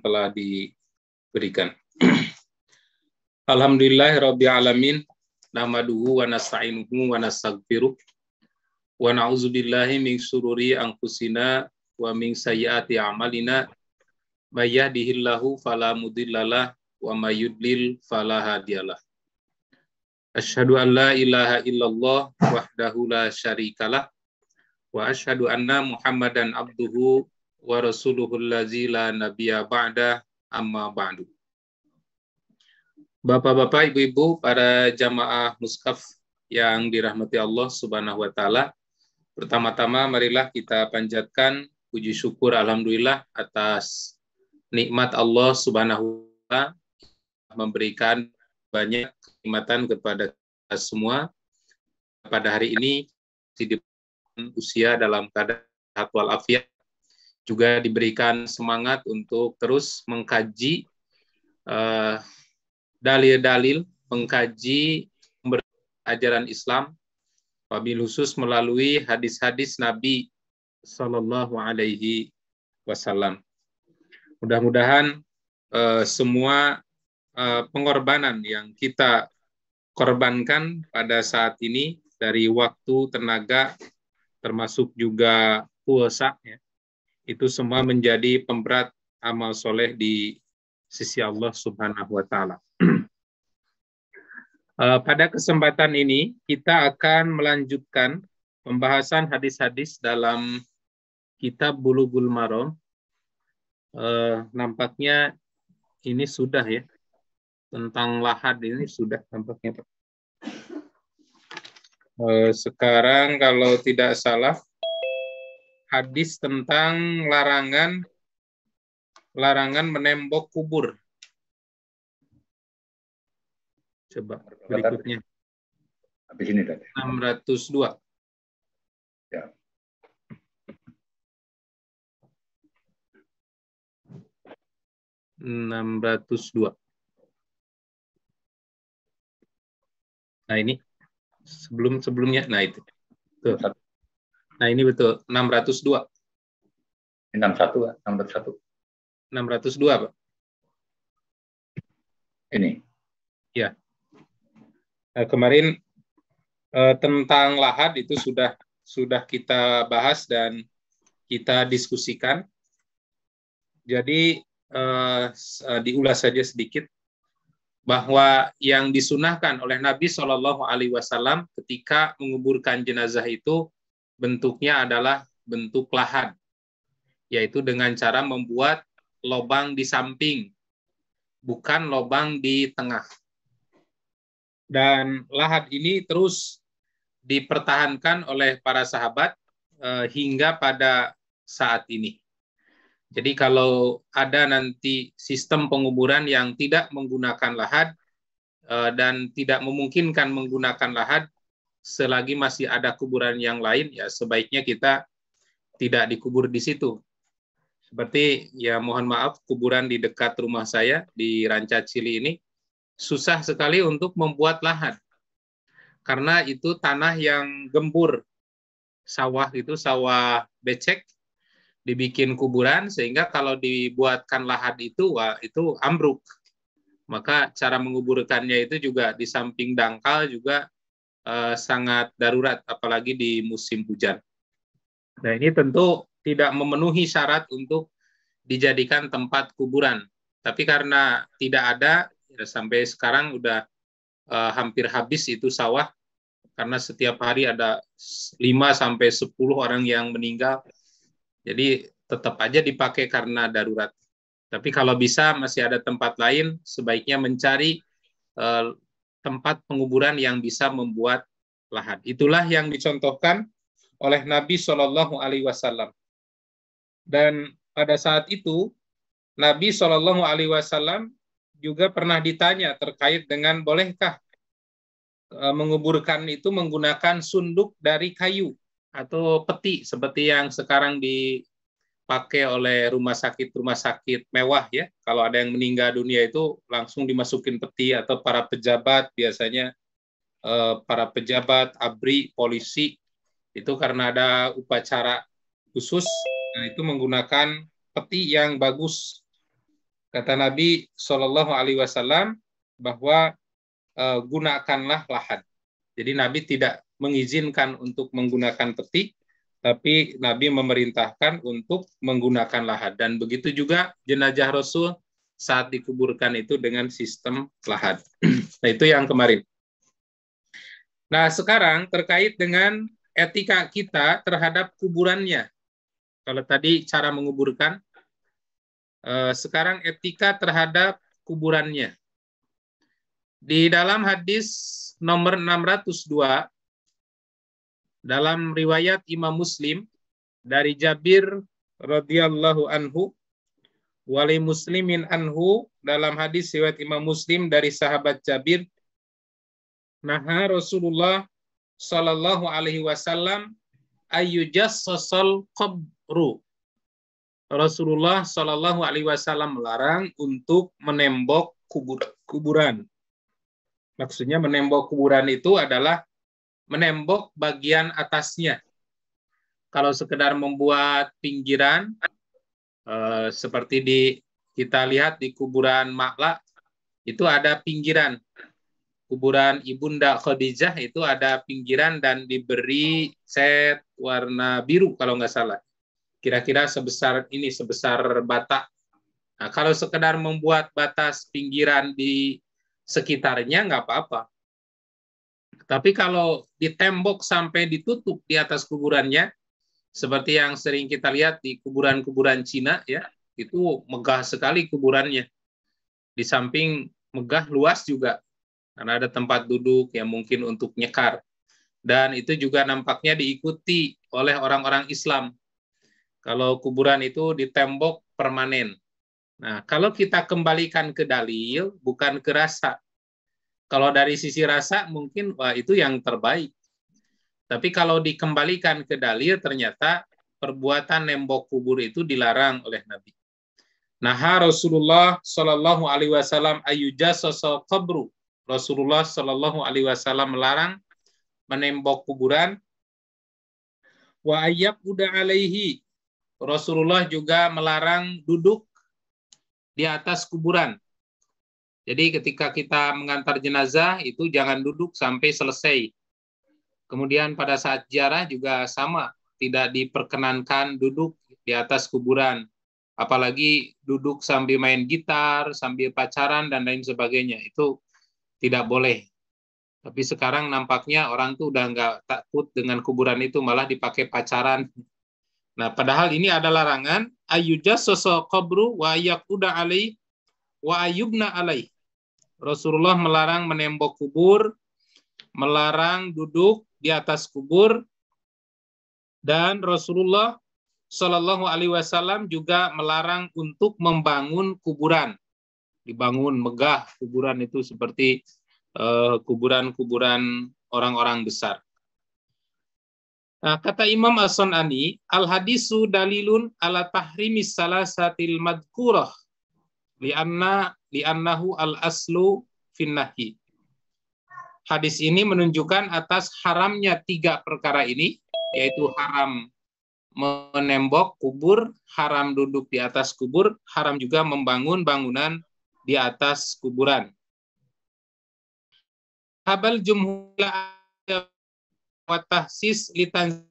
telah diberikan. Alhamdulillahirabbil alamin, nahmaduhu wa nasta'inuhu wa nastaghfiruh wa na'udzubillahi min syururi anfusina wa min sayyiati a'malina, may yahdihillahu fala mudhillalah wa may yudlil fala hadiyalah. Asyhadu an la ilaha illallah wahdahu la syarikalah wa asyhadu anna Muhammadan abduhu wa rasuluhul ladzi la nabiyya ba'da, amma ba'du. Bapak-bapak, ibu-ibu, para jamaah muskaf yang dirahmati Allah Subhanahu wa taala. Pertama-tama marilah kita panjatkan puji syukur alhamdulillah atas nikmat Allah Subhanahu wa taala memberikan banyak kenikmatan kepada kita semua. Pada hari ini di usia dalam keadaan sehat walafiat, juga diberikan semangat untuk terus mengkaji dalil-dalil, mengkaji ajaran Islam, wabil khusus melalui hadis-hadis Nabi Sallallahu Alaihi Wasallam. Mudah-mudahan semua pengorbanan yang kita korbankan pada saat ini dari waktu, tenaga, termasuk juga puasa, ya, itu semua menjadi pemberat amal soleh di sisi Allah Subhanahu wa taala. Pada kesempatan ini kita akan melanjutkan pembahasan hadis-hadis dalam kitab Bulughul Maram. Nampaknya ini sudah, ya, tentang lahad ini sudah nampaknya. Sekarang kalau tidak salah hadis tentang larangan menembok kubur. Coba berikutnya. Habis ini tadi. 602. Ya. Nah ini sebelumnya. Nah itu. Tuh. Nah ini betul 602. 61, 601. 602, Pak. Ini. Ya. Kemarin tentang lahad itu sudah kita bahas dan kita diskusikan. Jadi diulas saja sedikit bahwa yang disunahkan oleh Nabi Shallallahu Alaihi Wasallam ketika menguburkan jenazah itu bentuknya adalah bentuk lahad, yaitu dengan cara membuat lubang di samping, bukan lubang di tengah. Dan lahad ini terus dipertahankan oleh para sahabat hingga pada saat ini. Jadi kalau ada nanti sistem penguburan yang tidak menggunakan lahad dan tidak memungkinkan menggunakan lahad, selagi masih ada kuburan yang lain, ya sebaiknya kita tidak dikubur di situ. Seperti, ya mohon maaf, kuburan di dekat rumah saya di Rancacili ini susah sekali untuk membuat lahad. Karena itu tanah yang gembur. Sawah itu sawah becek, dibikin kuburan, sehingga kalau dibuatkan lahad itu, wah, itu ambruk. Maka cara menguburkannya itu juga di samping dangkal juga sangat darurat, apalagi di musim hujan. Nah ini tentu tidak memenuhi syarat untuk dijadikan tempat kuburan. Tapi karena tidak ada, ya sampai sekarang udah hampir habis itu sawah, karena setiap hari ada 5-10 orang yang meninggal. Jadi tetap aja dipakai karena darurat. Tapi kalau bisa masih ada tempat lain, sebaiknya mencari tempat penguburan yang bisa membuat lahad. Itulah yang dicontohkan oleh Nabi Shallallahu Alaihi Wasallam. Dan pada saat itu Nabi Shallallahu Alaihi Wasallam juga pernah ditanya terkait dengan bolehkah menguburkan itu menggunakan sunduk dari kayu atau peti seperti yang sekarang dipakai oleh rumah sakit mewah, ya. Kalau ada yang meninggal dunia itu langsung dimasukin peti, atau para pejabat biasanya para pejabat, ABRI, polisi itu karena ada upacara khusus, nah itu menggunakan peti yang bagus. Kata Nabi Shallallahu Alaihi Wasallam bahwa gunakanlah lahan. Jadi Nabi tidak mengizinkan untuk menggunakan peti, tapi Nabi memerintahkan untuk menggunakan lahan. Dan begitu juga jenazah Rasul saat dikuburkan itu dengan sistem lahan. Nah, itu yang kemarin. Nah, sekarang terkait dengan etika kita terhadap kuburannya. Kalau tadi cara menguburkan, sekarang etika terhadap kuburannya. Di dalam hadis nomor 602, dalam riwayat Imam Muslim, dari Jabir radhiyallahu anhu, wali muslimin anhu, dalam hadis riwayat Imam Muslim dari sahabat Jabir, naha Rasulullah sallallahu alaihi wasallam ayyujassasal qabru. Rasulullah sallallahu alaihi wasallam melarang untuk menembok kuburan. Maksudnya menembok kuburan itu adalah menembok bagian atasnya. Kalau sekedar membuat pinggiran, seperti kita lihat di kuburan Ma'la, itu ada pinggiran. Kuburan Ibunda Khadijah itu ada pinggiran dan diberi cat warna biru kalau nggak salah. Kira-kira sebesar ini, sebesar bata. Nah, kalau sekedar membuat batas pinggiran di sekitarnya nggak apa-apa. Tapi kalau ditembok sampai ditutup di atas kuburannya, seperti yang sering kita lihat di kuburan-kuburan Cina, ya, itu megah sekali kuburannya. Di samping megah, luas juga, karena ada tempat duduk yang mungkin untuk nyekar. Dan itu juga nampaknya diikuti oleh orang-orang Islam. Kalau kuburan itu ditembok permanen. Nah, kalau kita kembalikan ke dalil, bukan ke rasa. Kalau dari sisi rasa, mungkin wah, itu yang terbaik. Tapi kalau dikembalikan ke dalil, ternyata perbuatan nembok kubur itu dilarang oleh Nabi. Nah, Rasulullah Shallallahu Alaihi Wasallam ayyujassasal qabru. Rasulullah Shallallahu Alaihi Wasallam melarang menembok kuburan. Wa ayyab uda alaihi. Rasulullah juga melarang duduk di atas kuburan. Jadi ketika kita mengantar jenazah itu jangan duduk sampai selesai. Kemudian pada saat ziarah juga sama, tidak diperkenankan duduk di atas kuburan. Apalagi duduk sambil main gitar, sambil pacaran dan lain sebagainya. Itu tidak boleh. Tapi sekarang nampaknya orang tuh udah nggak takut dengan kuburan itu, malah dipakai pacaran. Nah, padahal ini ada larangan ayyujassasa qabru wa yaquda alai wa ayyubna alai. Rasulullah melarang menembok kubur, melarang duduk di atas kubur, dan Rasulullah Shallallahu Alaihi Wasallam juga melarang untuk membangun kuburan. Dibangun megah kuburan itu seperti kuburan-kuburan orang-orang besar. Nah, kata Imam As-Sun'ani, al-hadisu dalilun ala tahrimis salasatil madkurah li'annahu al-aslu finnahi. Hadis ini menunjukkan atas haramnya 3 perkara ini, yaitu haram menembok kubur, haram duduk di atas kubur, haram juga membangun bangunan di atas kuburan. Habal jumhur wa tahsis litan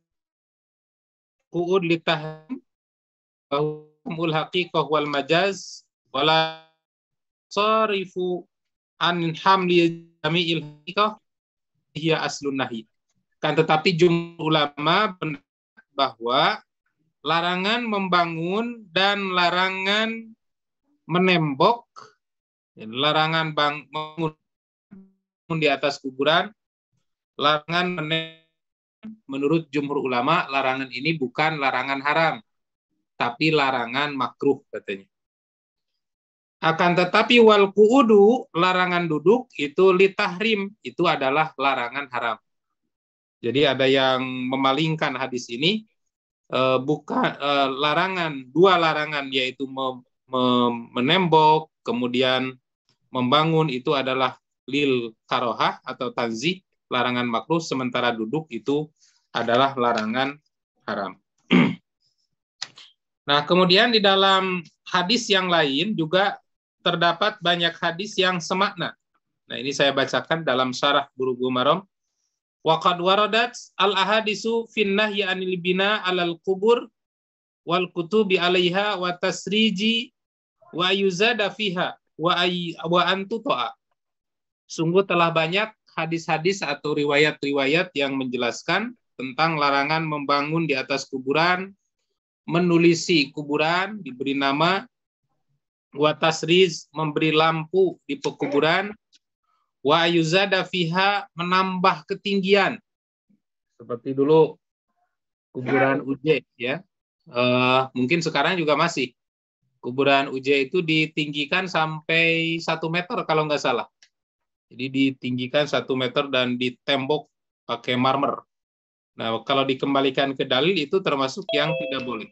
qu'ud litahrim bahumul haqiqah wal majaz wala sarifu an hamli jami'il haqiqah hiya aslun nahi. Kan tetapi jumhur ulama bahwa larangan membangun dan larangan menembok, larangan bangun di atas kuburan, larangan menembok, menurut jumhur ulama, larangan ini bukan larangan haram, tapi larangan makruh katanya. Akan tetapi wal qu'udu, larangan duduk, itu litahrim, itu adalah larangan haram. Jadi ada yang memalingkan hadis ini, bukan larangan, 2 larangan, yaitu menembok, kemudian membangun itu adalah lil karohah atau tanzih, larangan makruh, sementara duduk itu adalah larangan haram. Nah, kemudian di dalam hadis yang lain juga terdapat banyak hadis yang semakna. Nah, ini saya bacakan dalam syarah Bulughul Maram. Wa qad waradat al-ahadisu fin nahyi 'anil bina 'alal qubur wal kutubi 'alaiha wa tasriji wa yuzada fiha wa antuta. Sungguh telah banyak hadis-hadis atau riwayat-riwayat yang menjelaskan tentang larangan membangun di atas kuburan, menulisi kuburan, diberi nama, wa tasriz, memberi lampu di pekuburan, wa yuzada fiha, menambah ketinggian. Seperti dulu kuburan UJ ya. Mungkin sekarang juga masih. Kuburan UJ itu ditinggikan sampai 1 meter kalau nggak salah. Jadi ditinggikan 1 meter dan ditembok pakai marmer. Nah, kalau dikembalikan ke dalil itu termasuk yang tidak boleh.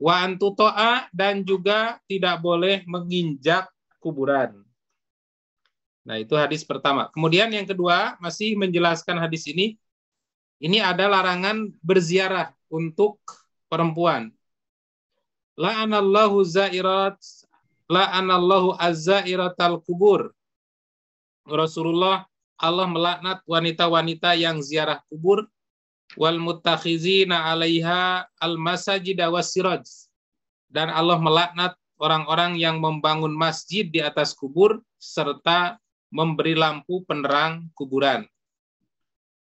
Wa antuto'a, dan juga tidak boleh menginjak kuburan. Nah, itu hadis pertama. Kemudian yang kedua, masih menjelaskan hadis ini. Ini ada larangan berziarah untuk perempuan. La'anallahu az-zairatal kubur. Rasulullah, Allah melaknat wanita-wanita yang ziarah kubur, wal muttakhizina 'alaiha al-masajida was-siraj. Dan Allah melaknat orang-orang yang membangun masjid di atas kubur serta memberi lampu penerang kuburan.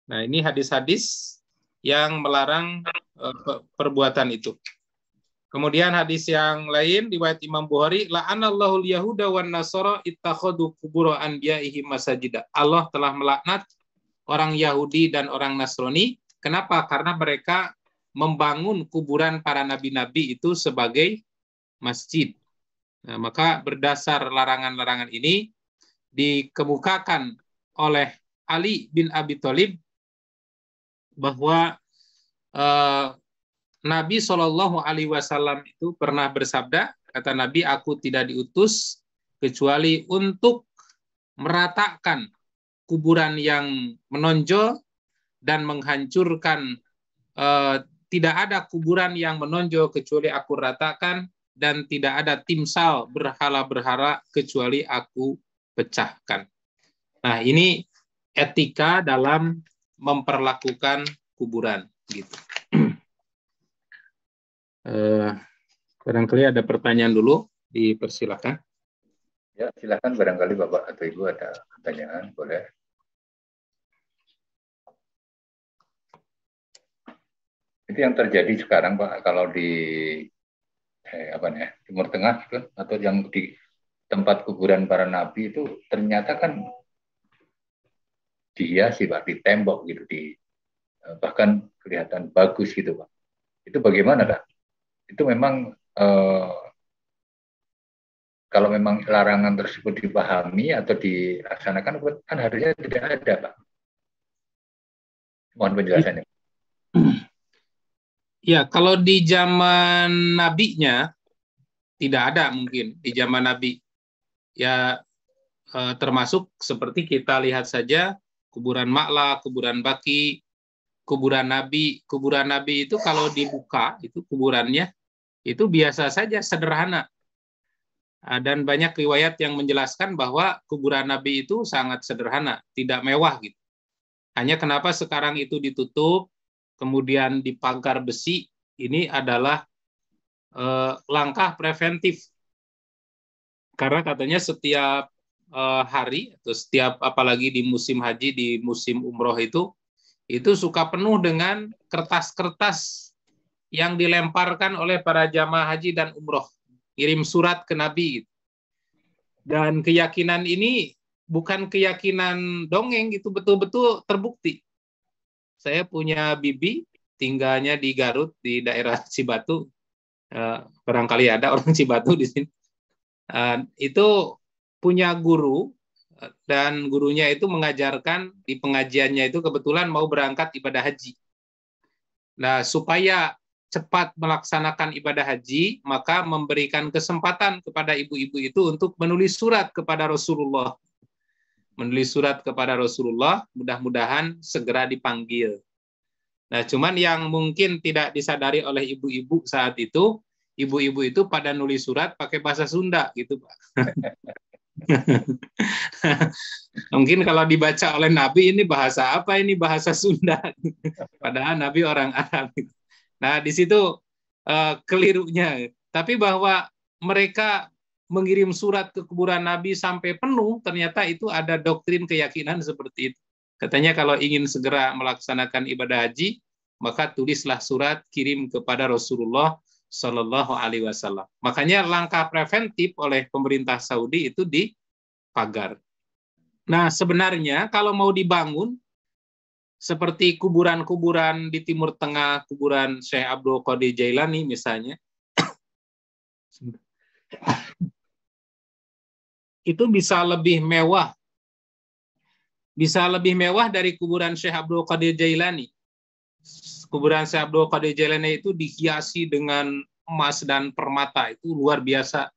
Nah, ini hadis-hadis yang melarang perbuatan itu. Kemudian hadis yang lain riwayat Imam Bukhari, la'anallahu al-yahuda wan nasara ittakhadhu qubur anbiya'ihim masajida. Allah telah melaknat orang Yahudi dan orang Nasrani. Kenapa? Karena mereka membangun kuburan para nabi-nabi itu sebagai masjid. Nah, maka berdasar larangan-larangan ini dikemukakan oleh Ali bin Abi Thalib bahwa Nabi SAW itu pernah bersabda, kata Nabi, aku tidak diutus kecuali untuk meratakan kuburan yang menonjol dan menghancurkan, tidak ada kuburan yang menonjol kecuali aku ratakan, dan tidak ada timsal berhala-berhala kecuali aku pecahkan. Nah, ini etika dalam memperlakukan kuburan, gitu. Barangkali ada pertanyaan dulu, dipersilakan. Ya, silakan barangkali Bapak atau Ibu ada pertanyaan, boleh. Itu yang terjadi sekarang Pak, kalau di Timur Tengah gitu, atau yang di tempat kuburan para nabi itu ternyata kan dihiasi Pak, di tembok gitu, bahkan kelihatan bagus gitu Pak. Itu bagaimana Pak? Itu memang kalau memang larangan tersebut dipahami atau dilaksanakan kan harusnya tidak ada Pak. Mohon penjelasannya. Ya, kalau di zaman nabinya tidak ada mungkin di zaman nabi. Ya, termasuk seperti kita lihat saja kuburan Ma'la, kuburan Baqi, kuburan Nabi. Kuburan Nabi itu kalau dibuka, itu kuburannya, itu biasa saja, sederhana. Dan banyak riwayat yang menjelaskan bahwa kuburan Nabi itu sangat sederhana, tidak mewah gitu. Hanya kenapa sekarang itu ditutup, kemudian dipagar besi, ini adalah langkah preventif. Karena katanya setiap hari, atau setiap apalagi di musim haji, di musim umroh itu suka penuh dengan kertas-kertas yang dilemparkan oleh para jamaah haji dan umroh, kirim surat ke Nabi. Dan keyakinan ini bukan keyakinan dongeng, gitu, betul-betul terbukti. Saya punya bibi, tinggalnya di Garut, di daerah Cibatu. Barangkali ada orang Cibatu di sini. Itu punya guru, dan gurunya itu mengajarkan di pengajiannya itu kebetulan mau berangkat ibadah haji. Nah, supaya cepat melaksanakan ibadah haji, maka memberikan kesempatan kepada ibu-ibu itu untuk menulis surat kepada Rasulullah. Menulis surat kepada Rasulullah, mudah-mudahan segera dipanggil. Nah, cuman yang mungkin tidak disadari oleh ibu-ibu saat itu, ibu-ibu itu pada nulis surat pakai bahasa Sunda gitu, Pak. Mungkin kalau dibaca oleh Nabi ini bahasa apa, ini bahasa Sunda. Padahal Nabi orang Arab. Nah, di situ kelirunya. Tapi bahwa mereka mengirim surat ke kuburan Nabi sampai penuh, ternyata itu ada doktrin keyakinan seperti itu. Katanya kalau ingin segera melaksanakan ibadah haji, maka tulislah surat kirim kepada Rasulullah Shallallahu Alaihi Wasallam. Makanya langkah preventif oleh pemerintah Saudi itu dipagar. Nah, sebenarnya kalau mau dibangun seperti kuburan-kuburan di Timur Tengah, kuburan Syekh Abdul Qadir Jailani misalnya, itu bisa lebih mewah dari kuburan Syekh Abdul Qadir Jailani. Kuburan Syekh Abdul Qadir Jailani itu dihiasi dengan emas dan permata, itu luar biasa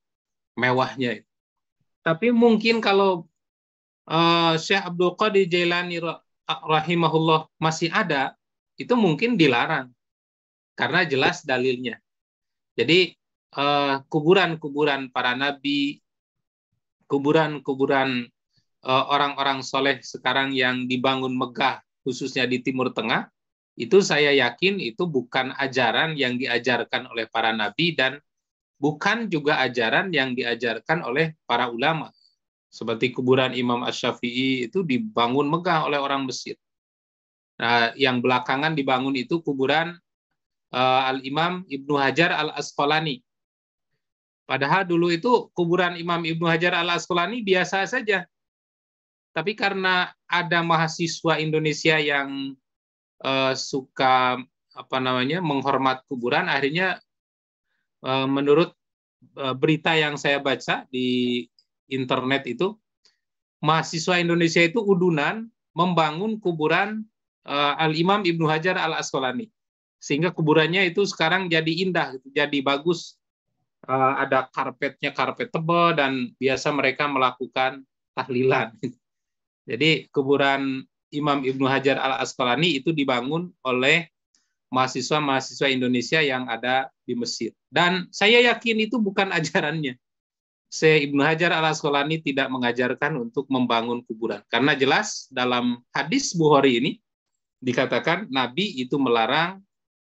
mewahnya. Tapi mungkin kalau Syekh Abdul Qadir Jailani rahimahullah masih ada, itu mungkin dilarang karena jelas dalilnya. Jadi kuburan-kuburan para nabi, kuburan-kuburan orang-orang soleh sekarang yang dibangun megah khususnya di Timur Tengah, itu saya yakin itu bukan ajaran yang diajarkan oleh para nabi dan bukan juga ajaran yang diajarkan oleh para ulama. Seperti kuburan Imam Asy-Syafi'i itu dibangun megah oleh orang Mesir. Nah, yang belakangan dibangun itu kuburan Al-Imam Ibnu Hajar Al-Asqalani. Padahal dulu itu kuburan Imam Ibnu Hajar Al-Asqalani biasa saja. Tapi karena ada mahasiswa Indonesia yang suka menghormat kuburan, akhirnya menurut berita yang saya baca di internet itu, mahasiswa Indonesia itu udunan membangun kuburan Al-Imam Ibnu Hajar Al-Asqalani. Sehingga kuburannya itu sekarang jadi indah, jadi bagus. Ada karpetnya, karpet tebal, dan biasa mereka melakukan tahlilan. Jadi kuburan Imam Ibnu Hajar Al-Asqalani itu dibangun oleh mahasiswa-mahasiswa Indonesia yang ada di Mesir. Dan saya yakin itu bukan ajarannya. Syekh Ibnu Hajar Al-Asqalani tidak mengajarkan untuk membangun kuburan. Karena jelas dalam hadis Bukhari ini dikatakan Nabi itu melarang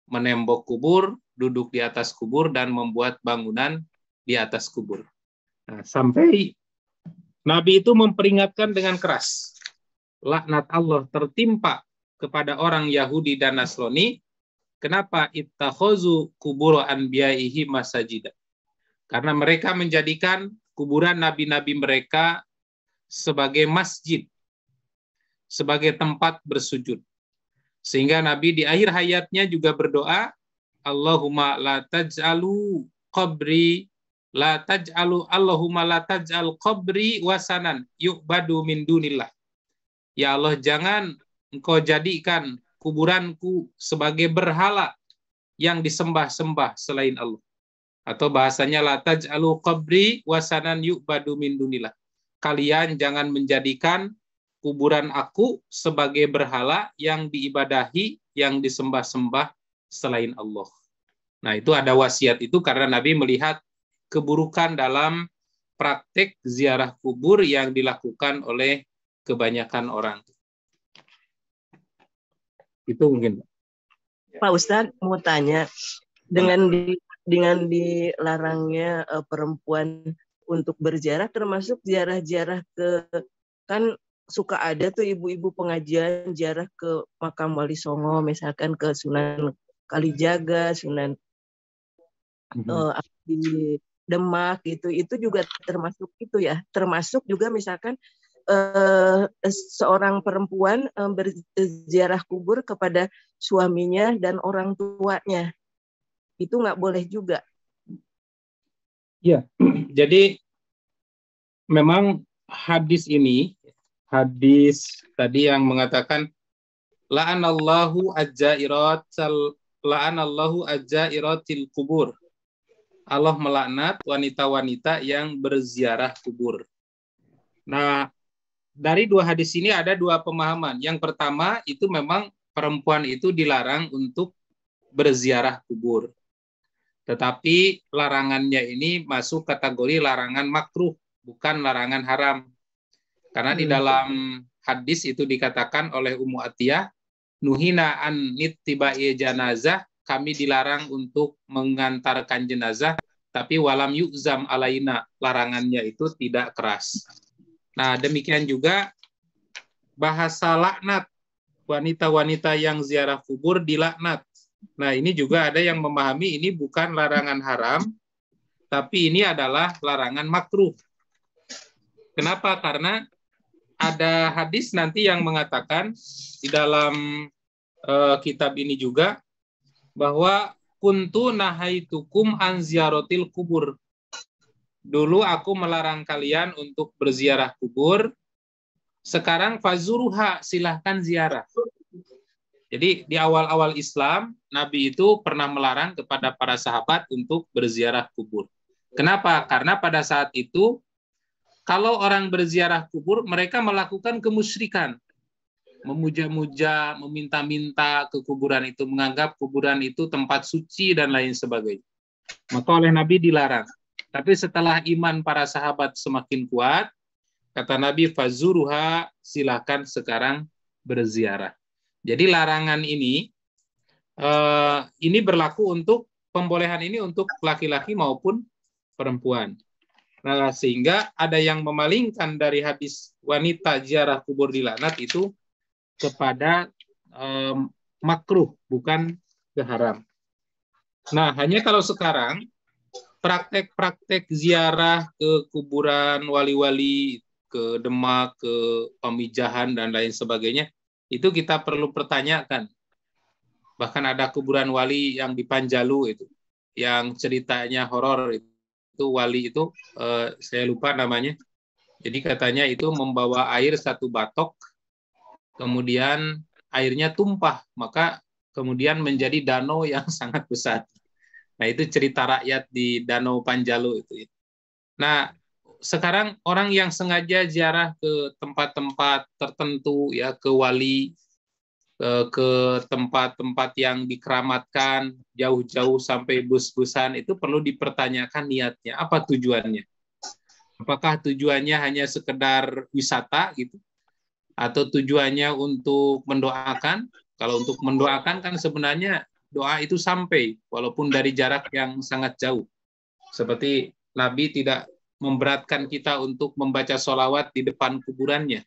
menembok kubur, duduk di atas kubur, dan membuat bangunan di atas kubur. Nah, sampai Nabi itu memperingatkan dengan keras, laknat Allah tertimpa kepada orang Yahudi dan Nasrani. Kenapa? Ittakhazu kubur anbiya'ihi masajida. Karena mereka menjadikan kuburan nabi-nabi mereka sebagai masjid, sebagai tempat bersujud. Sehingga Nabi di akhir hayatnya juga berdoa, Allahumma la taj'alu qabri la taj'alu Allahumma la taj'al qabri wasanan yu'badu min dunillah. Ya Allah, jangan engkau jadikan kuburanku sebagai berhala yang disembah-sembah selain Allah. Atau bahasanya la taj'alu qabri wasanan yu'badu min dunillah. Kalian jangan menjadikan kuburan aku sebagai berhala yang diibadahi, yang disembah-sembah selain Allah. Nah, itu ada wasiat itu karena Nabi melihat keburukan dalam praktek ziarah kubur yang dilakukan oleh kebanyakan orang. Itu mungkin. Pak Ustadz mau tanya, dengan dilarangnya perempuan untuk berziarah, termasuk ziarah-ziarah ke, kan suka ada tuh ibu-ibu pengajian ziarah ke makam Wali Songo, misalkan ke Sunan Kalijaga, Sunan di Demak gitu, itu juga termasuk itu ya, termasuk juga misalkan seorang perempuan berziarah kubur kepada suaminya dan orang tuanya, itu nggak boleh juga. Ya, jadi memang hadis ini, hadis tadi yang mengatakan la'anallahu ajjairatil kubur. Allah melaknat wanita-wanita yang berziarah kubur. Nah, dari dua hadis ini ada dua pemahaman. Yang pertama, itu memang perempuan itu dilarang untuk berziarah kubur. Tetapi larangannya ini masuk kategori larangan makruh, bukan larangan haram. Karena di dalam hadis itu dikatakan oleh Ummu Atiyah, nuhina an nittiba'i janazah, kami dilarang untuk mengantarkan jenazah, tapi walam yu'zam alaina, larangannya itu tidak keras. Nah, demikian juga bahasa laknat, wanita-wanita yang ziarah kubur dilaknat. Nah, ini juga ada yang memahami ini bukan larangan haram, tapi ini adalah larangan makruh. Kenapa? Karena ada hadis nanti yang mengatakan di dalam kitab ini juga bahwa kuntu nahaitukum an ziaratil kubur. Dulu aku melarang kalian untuk berziarah kubur. Sekarang fazuruha, silahkan ziarah. Jadi di awal-awal Islam, Nabi itu pernah melarang kepada para sahabat untuk berziarah kubur. Kenapa? Karena pada saat itu, kalau orang berziarah kubur, mereka melakukan kemusyrikan. Memuja-muja, meminta-minta ke kuburan itu, menganggap kuburan itu tempat suci dan lain sebagainya. Maka oleh Nabi dilarang. Tapi setelah iman para sahabat semakin kuat, kata Nabi, fazuruha, silahkan sekarang berziarah. Jadi larangan ini berlaku untuk pembolehan ini untuk laki-laki maupun perempuan. Nah, sehingga ada yang memalingkan dari hadis wanita ziarah kubur dilaknat itu kepada makruh, bukan ke haram. Nah, hanya kalau sekarang praktek-praktek ziarah ke kuburan wali-wali, ke Demak, ke Pamijahan, dan lain sebagainya, itu kita perlu pertanyakan. Bahkan ada kuburan wali yang di Panjalu itu, yang ceritanya horor itu wali itu, saya lupa namanya. Jadi katanya itu membawa air 1 batok, kemudian airnya tumpah, maka kemudian menjadi danau yang sangat besar. Nah, itu cerita rakyat di Danau Panjalu itu. Nah, sekarang orang yang sengaja ziarah ke tempat-tempat tertentu, ya, ke wali, ke tempat-tempat yang dikeramatkan, jauh-jauh sampai bus-busan, itu perlu dipertanyakan niatnya, apa tujuannya. Apakah tujuannya hanya sekedar wisata gitu, atau tujuannya untuk mendoakan? Kalau untuk mendoakan kan sebenarnya doa itu sampai, walaupun dari jarak yang sangat jauh. Seperti Nabi tidak memberatkan kita untuk membaca sholawat di depan kuburannya.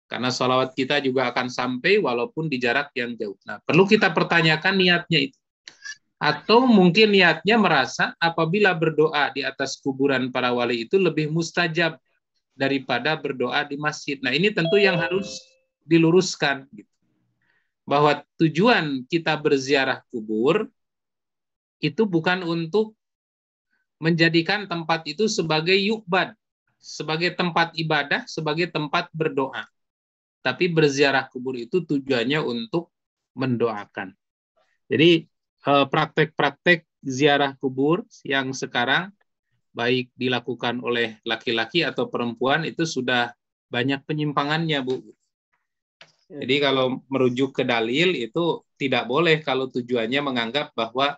Karena sholawat kita juga akan sampai walaupun di jarak yang jauh. Nah, perlu kita pertanyakan niatnya itu. Atau mungkin niatnya merasa apabila berdoa di atas kuburan para wali itu lebih mustajab daripada berdoa di masjid. Nah, ini tentu yang harus diluruskan. Bahwa tujuan kita berziarah kubur itu bukan untuk menjadikan tempat itu sebagai yukbad, sebagai tempat ibadah, sebagai tempat berdoa. Tapi berziarah kubur itu tujuannya untuk mendoakan. Jadi praktek-praktek ziarah kubur yang sekarang baik dilakukan oleh laki-laki atau perempuan itu sudah banyak penyimpangannya, Bu. Jadi kalau merujuk ke dalil itu tidak boleh kalau tujuannya menganggap bahwa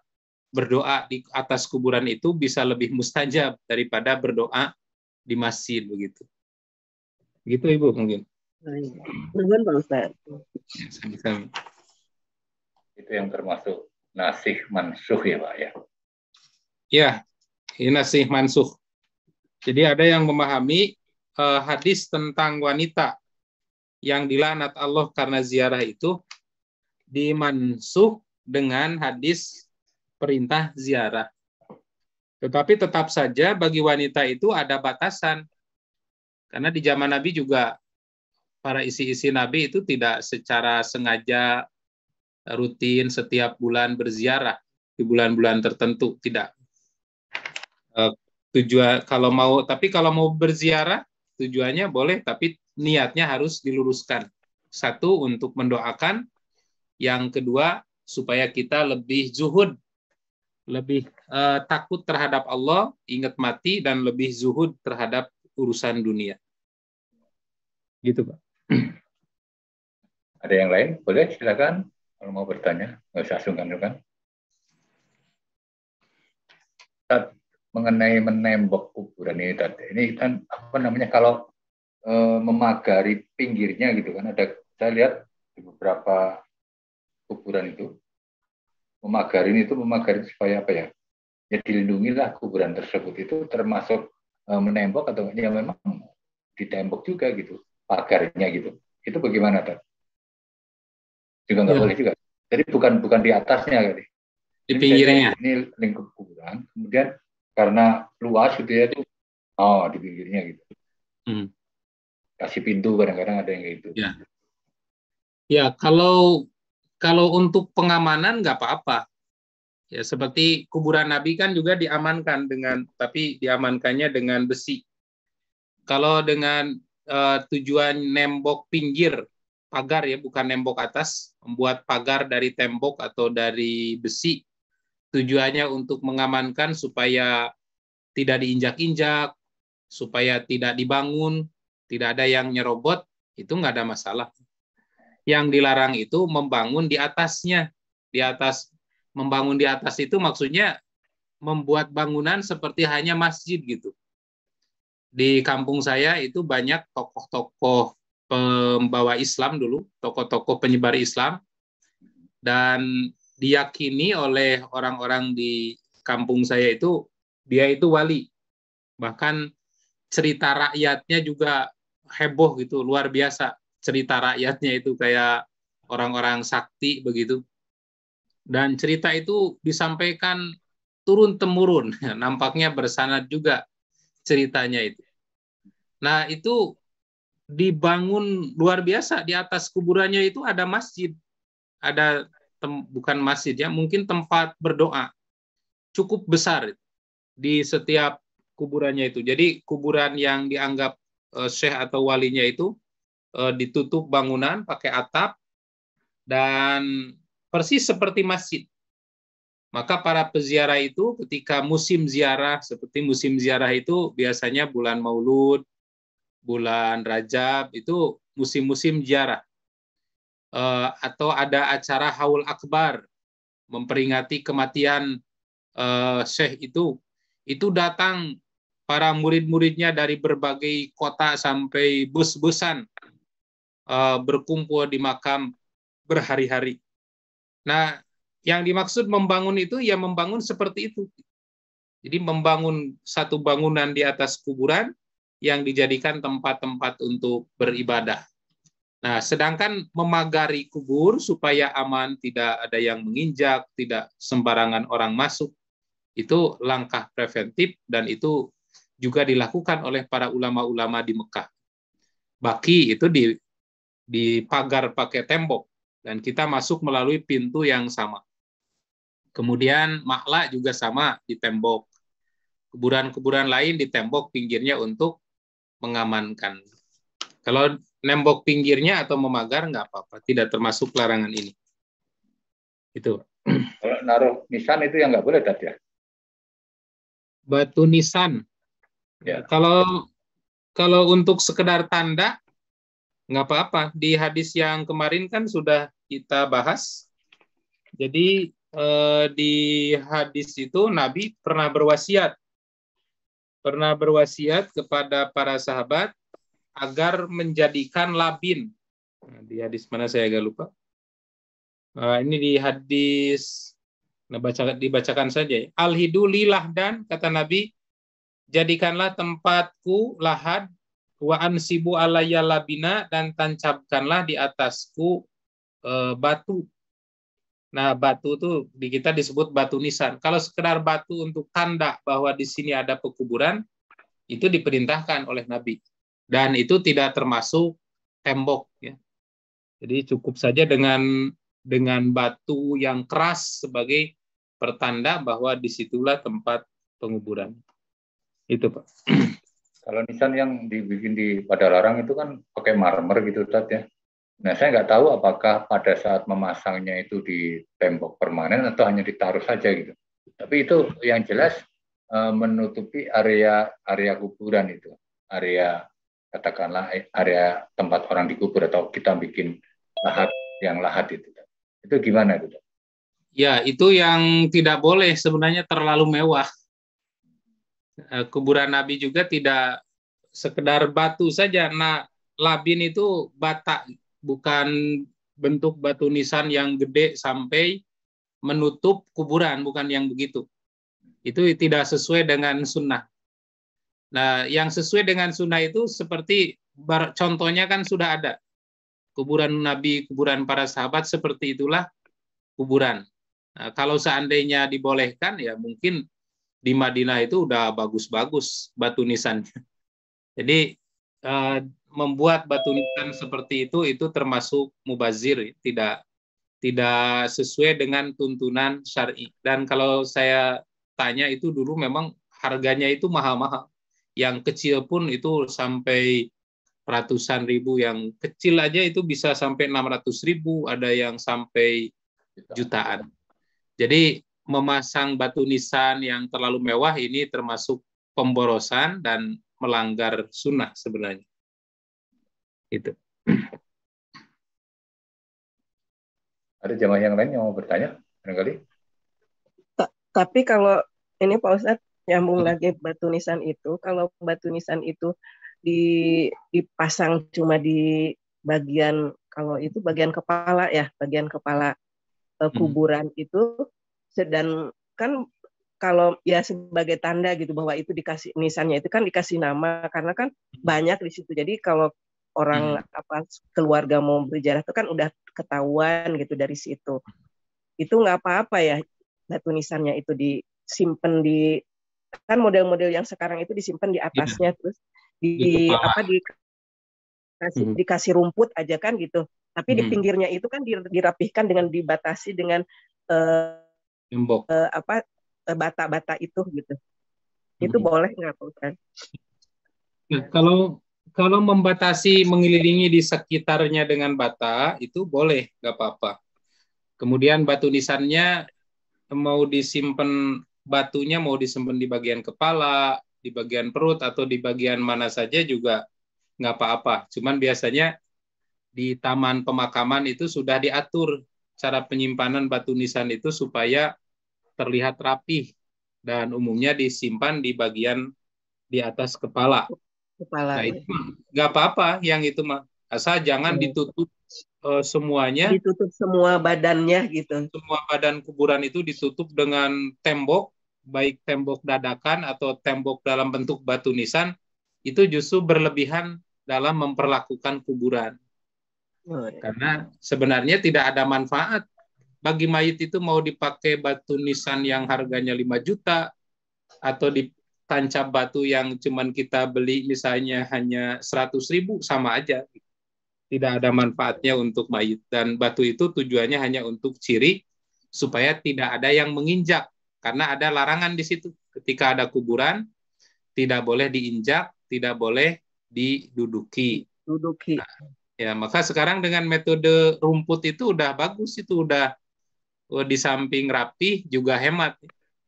berdoa di atas kuburan itu bisa lebih mustajab daripada berdoa di masjid begitu. Begitu Ibu mungkin. Nuhun Pak Ustaz. Sama-sama. Itu yang termasuk nasih mansuh ya Pak ya. Ya, ini nasih mansuh. Jadi ada yang memahami hadis tentang wanita yang dilaknat Allah karena ziarah itu dimansuh dengan hadis perintah ziarah. Tetapi tetap saja bagi wanita itu ada batasan. Karena di zaman Nabi juga para isi-isi Nabi itu tidak secara sengaja rutin setiap bulan berziarah di bulan-bulan tertentu, tidak. Tujuan kalau mau berziarah tujuannya boleh, tapi niatnya harus diluruskan. 1 untuk mendoakan, yang kedua supaya kita lebih zuhud, lebih takut terhadap Allah, ingat mati, dan lebih zuhud terhadap urusan dunia. Gitu, Pak. Ada yang lain? Boleh, silakan. Kalau mau bertanya, nggak usah sungkan-sungkan. Ustaz, mengenai menembok kuburan ini tadi. Ini kan apa namanya, kalau memagari pinggirnya gitu kan, ada, saya lihat di beberapa kuburan itu memagari supaya apa ya? Ya dilindungilah kuburan tersebut, itu termasuk menembok atau ya memang ditembok juga gitu pagarnya gitu. Itu bagaimana, Tad? Juga nggak Ya, boleh juga. Jadi bukan di atasnya kali. di Ini pinggirnya. misalnya ini lingkup kuburan, kemudian karena luas gitu ya, itu di pinggirnya gitu. Hmm, Kasih pintu, kadang-kadang ada yang kayak gitu. ya. Ya, kalau untuk pengamanan nggak apa-apa. Ya, seperti kuburan Nabi kan juga diamankan tapi diamankannya dengan besi. Kalau dengan tujuan nembok pinggir pagar ya, bukan nembok atas, membuat pagar dari tembok atau dari besi, tujuannya untuk mengamankan supaya tidak diinjak-injak, supaya tidak dibangun, tidak ada yang nyerobot, itu nggak ada masalah. Yang dilarang itu membangun di atasnya. Membangun di atas itu maksudnya membuat bangunan seperti hanya masjid gitu. Di kampung saya itu banyak tokoh-tokoh pembawa Islam dulu, tokoh-tokoh penyebar Islam, dan diyakini oleh orang-orang di kampung saya itu dia itu wali. Bahkan cerita rakyatnya juga heboh gitu, luar biasa. Cerita rakyatnya itu kayak orang-orang sakti begitu. Dan cerita itu disampaikan turun-temurun. Nampaknya bersanad juga ceritanya itu. Nah, itu dibangun luar biasa. Di atas kuburannya itu ada masjid. Ada bukan masjid ya, mungkin tempat berdoa. Cukup besar di setiap kuburannya itu. Jadi kuburan yang dianggap syekh atau walinya itu ditutup bangunan pakai atap dan persis seperti masjid. Maka para peziarah itu ketika musim ziarah, seperti musim ziarah itu biasanya bulan Maulud, bulan Rajab, itu musim-musim ziarah. Atau ada acara Haul Akbar, memperingati kematian syekh itu datang para murid-muridnya dari berbagai kota sampai bus-busan berkumpul di makam berhari-hari. Nah, yang dimaksud membangun itu ya membangun seperti itu. Jadi membangun satu bangunan di atas kuburan yang dijadikan tempat-tempat untuk beribadah. Nah, sedangkan memagari kubur supaya aman, tidak ada yang menginjak, tidak sembarangan orang masuk, itu langkah preventif dan itu juga dilakukan oleh para ulama-ulama di Mekah. Baki itu dipagar pakai tembok dan kita masuk melalui pintu yang sama. Kemudian makla juga sama ditembok. Kuburan-kuburan lain ditembok pinggirnya untuk mengamankan. Kalau nembok pinggirnya atau memagar nggak apa-apa, tidak termasuk larangan ini. Itu. Kalau naruh nisan itu yang nggak boleh tadi ya? Batu nisan. Ya. Kalau untuk sekedar tanda nggak apa-apa. Di hadis yang kemarin kan sudah kita bahas. Jadi di hadis itu Nabi pernah berwasiat kepada para sahabat agar menjadikan labin. Nah, di hadis mana saya agak lupa. Ini di hadis, dibacakan saja. Al-hidu li lahdan, kata Nabi, jadikanlah tempatku lahad, wa ansibu alayya labina, dan tancapkanlah di atasku batu. Nah, batu itu di kita disebut batu nisan. Kalau sekedar batu untuk tanda bahwa di sini ada pekuburan, itu diperintahkan oleh Nabi. Dan itu tidak termasuk tembok. Ya. Jadi cukup saja dengan batu yang keras sebagai pertanda bahwa disitulah tempat penguburan. Itu, Pak. Kalau nisan yang dibikin di Padalarang itu kan pakai marmer gitu, Tad ya. Nah, saya nggak tahu apakah pada saat memasangnya itu di tembok permanen atau hanya ditaruh saja gitu. Tapi itu yang jelas menutupi area kuburan itu, area katakanlah area tempat orang dikubur atau kita bikin lahat itu. Itu gimana itu? Ya, itu yang tidak boleh sebenarnya terlalu mewah. Kuburan Nabi juga tidak sekedar batu saja. Nah, labin itu bata, bukan bentuk batu nisan yang gede sampai menutup kuburan, bukan yang begitu. Itu tidak sesuai dengan sunnah. Nah, yang sesuai dengan sunnah itu seperti contohnya kan sudah ada. Kuburan Nabi, kuburan para sahabat, seperti itulah kuburan. Nah, kalau seandainya dibolehkan, ya mungkin di Madinah itu udah bagus-bagus batu nisannya. Jadi membuat batu nisan seperti itu termasuk mubazir, tidak sesuai dengan tuntunan syar'i. Dan kalau saya tanya itu dulu memang harganya itu mahal-mahal. Yang kecil pun itu sampai ratusan ribu, yang kecil aja itu bisa sampai 600.000, ada yang sampai jutaan. Jadi memasang batu nisan yang terlalu mewah ini termasuk pemborosan dan melanggar sunnah sebenarnya. Itu. Ada jamaah yang lain yang mau bertanya? Barangkali. Tapi kalau ini Pak Ustadz, nyambung lagi batu nisan itu, kalau batu nisan itu dipasang cuma di bagian, kalau itu bagian kepala ya, bagian kepala kuburan itu, dan kan kalau ya sebagai tanda gitu bahwa itu dikasih nisannya itu kan dikasih nama, karena kan banyak di situ. Jadi kalau orang keluarga mau berziarah itu kan udah ketahuan gitu dari situ. Itu nggak apa-apa ya batu nisannya itu disimpan di, kan model-model yang sekarang itu disimpan di atasnya, terus dikasih rumput aja kan gitu. Tapi di pinggirnya itu kan dirapihkan dengan dibatasi dengan bata-bata itu gitu. Itu boleh nggak Pak Ustadz? Nah, kalau membatasi mengelilingi di sekitarnya dengan bata itu boleh, nggak apa-apa. Kemudian batu nisannya mau disimpan, batunya mau disimpan di bagian kepala, di bagian perut, atau di bagian mana saja juga nggak apa-apa. Cuman biasanya di taman pemakaman itu sudah diatur cara penyimpanan batu nisan itu supaya terlihat rapih, dan umumnya disimpan di bagian di atas kepala. Nah, itu nggak apa-apa yang itu mah, asal jangan ditutup semuanya. Ditutup semua badannya gitu. Semua badan kuburan itu ditutup dengan tembok, baik tembok dadakan atau tembok dalam bentuk batu nisan, itu justru berlebihan dalam memperlakukan kuburan. Karena sebenarnya tidak ada manfaat. Bagi mayit itu mau dipakai batu nisan yang harganya 5 juta atau ditancap batu yang cuman kita beli misalnya hanya 100.000, sama aja. Tidak ada manfaatnya untuk mayit. Dan batu itu tujuannya hanya untuk ciri supaya tidak ada yang menginjak. Karena ada larangan di situ. Ketika ada kuburan, tidak boleh diinjak, tidak boleh diduduki. Nah, ya, maka sekarang dengan metode rumput itu udah bagus, itu udah di samping rapi juga hemat.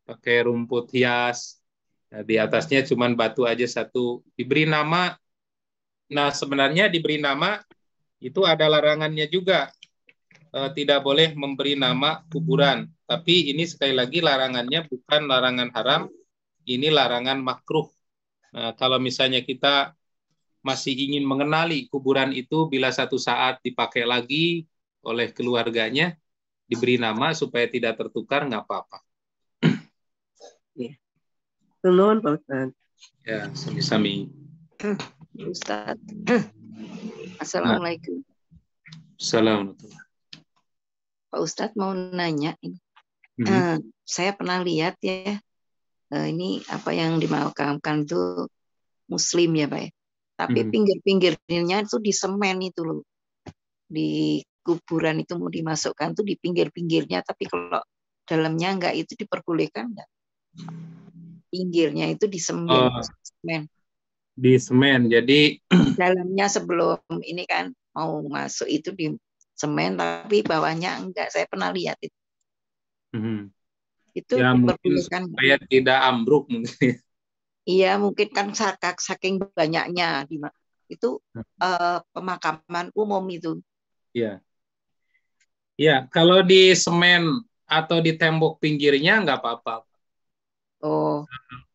Pakai rumput hias, nah, di atasnya cuman batu aja satu. Diberi nama. Nah, sebenarnya diberi nama itu ada larangannya juga. Tidak boleh memberi nama kuburan. Tapi ini sekali lagi larangannya bukan larangan haram, ini larangan makruh. Nah, kalau misalnya kita masih ingin mengenali kuburan itu bila satu saat dipakai lagi oleh keluarganya, diberi nama supaya tidak tertukar, nggak apa-apa. Nuhun Pak Ustadz. Ya, sami-sami. Ustadz. Assalamualaikum. Assalamualaikum. Pak Ustadz mau nanya ini. Saya pernah lihat ya, ini apa yang dimakamkan itu Muslim ya Pak ya. Tapi pinggir-pinggirnya itu di semen itu loh. Di kuburan itu mau dimasukkan tuh di pinggir-pinggirnya, tapi kalau dalamnya enggak, itu diperbolehkan enggak? Pinggirnya itu di semen. Di semen, jadi dalamnya sebelum ini kan mau masuk itu di semen, tapi bawahnya enggak. Saya pernah lihat itu. Itu ya, diperbolehkan supaya tidak ambruk mungkin. Iya, mungkin kan saking banyaknya itu pemakaman umum itu. Iya. Ya, kalau di semen atau di tembok pinggirnya nggak apa-apa. Oh.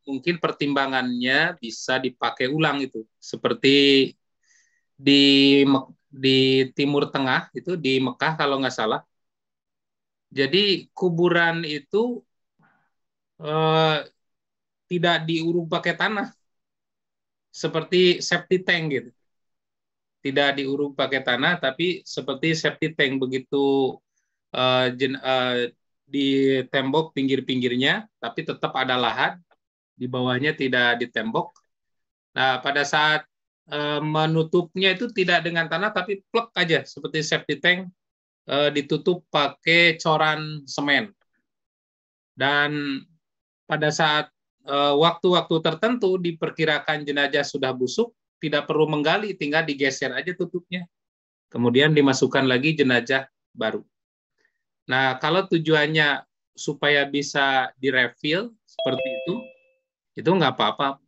mungkin pertimbangannya bisa dipakai ulang itu. Seperti di Timur Tengah itu di Mekah kalau nggak salah. Jadi kuburan itu tidak diuruk pakai tanah seperti septic tank gitu. Tidak diuruk pakai tanah, tapi seperti septic tank begitu di tembok pinggir-pinggirnya, tapi tetap ada lahan di bawahnya tidak ditembok. Nah, pada saat menutupnya itu tidak dengan tanah, tapi plek aja seperti septic tank ditutup pakai coran semen. Dan pada saat waktu-waktu tertentu diperkirakan jenazah sudah busuk, tidak perlu menggali, tinggal digeser aja tutupnya. Kemudian dimasukkan lagi jenazah baru. Nah, kalau tujuannya supaya bisa direfill seperti itu nggak apa-apa.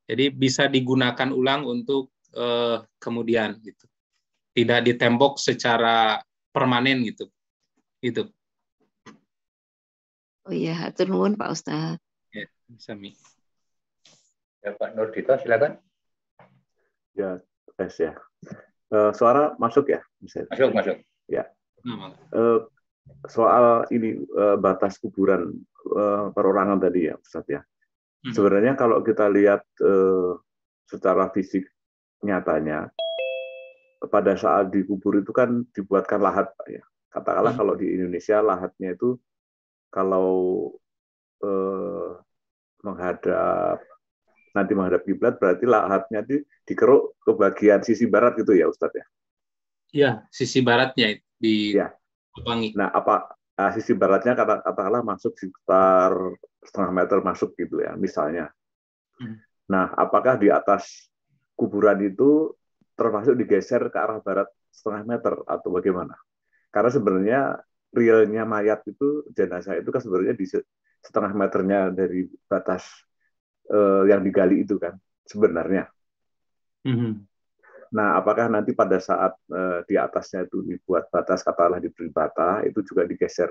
Jadi bisa digunakan ulang untuk kemudian gitu. Tidak ditembok secara permanen gitu. Gitu. Oh iya, hatur nuwun Pak Ustadz. Ya, Sami. Ya, Pak Nurdito, silakan. Ya, tes ya. Suara masuk ya? Masuk. Ya. Soal ini batas kuburan perorangan tadi ya, Ustaz ya. Sebenarnya kalau kita lihat secara fisik nyatanya, pada saat dikubur itu kan dibuatkan lahat, Pak ya. Katakanlah kalau di Indonesia lahatnya itu kalau menghadap kiblat berarti lahatnya dikeruk ke bagian sisi barat gitu ya, Ustadz ya? Iya, sisi baratnya di Wangi. Nah, sisi baratnya katakanlah masuk sekitar setengah meter masuk gitu ya, misalnya. Nah, apakah di atas kuburan itu termasuk digeser ke arah barat setengah meter atau bagaimana? Karena sebenarnya realnya mayat itu, jenazah itu kan sebenarnya di setengah meternya dari batas yang digali itu kan sebenarnya. Nah, apakah nanti pada saat di atasnya itu dibuat batas, katakanlah diberi bata, itu juga digeser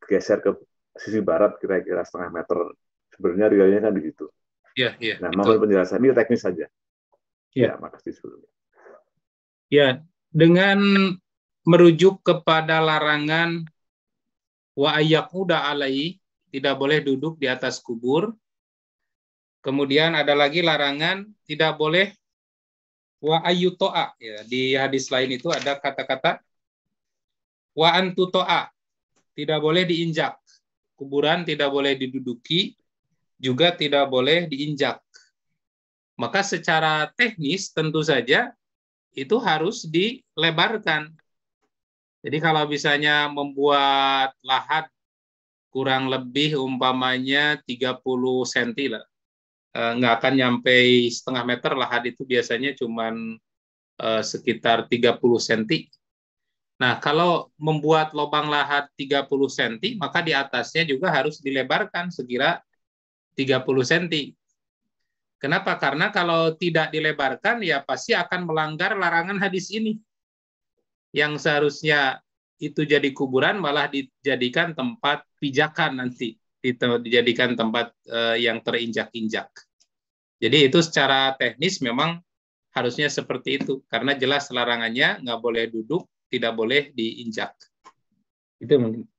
geser ke sisi barat kira-kira setengah meter. Sebenarnya realnya kan begitu. Iya. Nah, mohon penjelasan ini teknis saja. Ya, makasih sebelumnya. Ya, dengan merujuk kepada larangan wa ayyaquda alai, tidak boleh duduk di atas kubur. Kemudian ada lagi larangan tidak boleh wa ayyuto'a. Ya, di hadis lain itu ada kata-kata wa antuto'a, tidak boleh diinjak. Kuburan tidak boleh diduduki, juga tidak boleh diinjak. Maka secara teknis tentu saja itu harus dilebarkan. Jadi kalau misalnya membuat lahat kurang lebih umpamanya 30 cm lah, nggak akan nyampe setengah meter, lahat itu biasanya cuman sekitar 30 cm. Nah, kalau membuat lubang lahat 30 cm, maka di atasnya juga harus dilebarkan sekira 30 cm. Kenapa? Karena kalau tidak dilebarkan, ya pasti akan melanggar larangan hadis ini. Yang seharusnya itu jadi kuburan, malah dijadikan tempat pijakan nanti. Dijadikan tempat yang terinjak-injak. Jadi itu secara teknis memang harusnya seperti itu. Karena jelas larangannya, nggak boleh duduk, tidak boleh diinjak. Itu mungkin.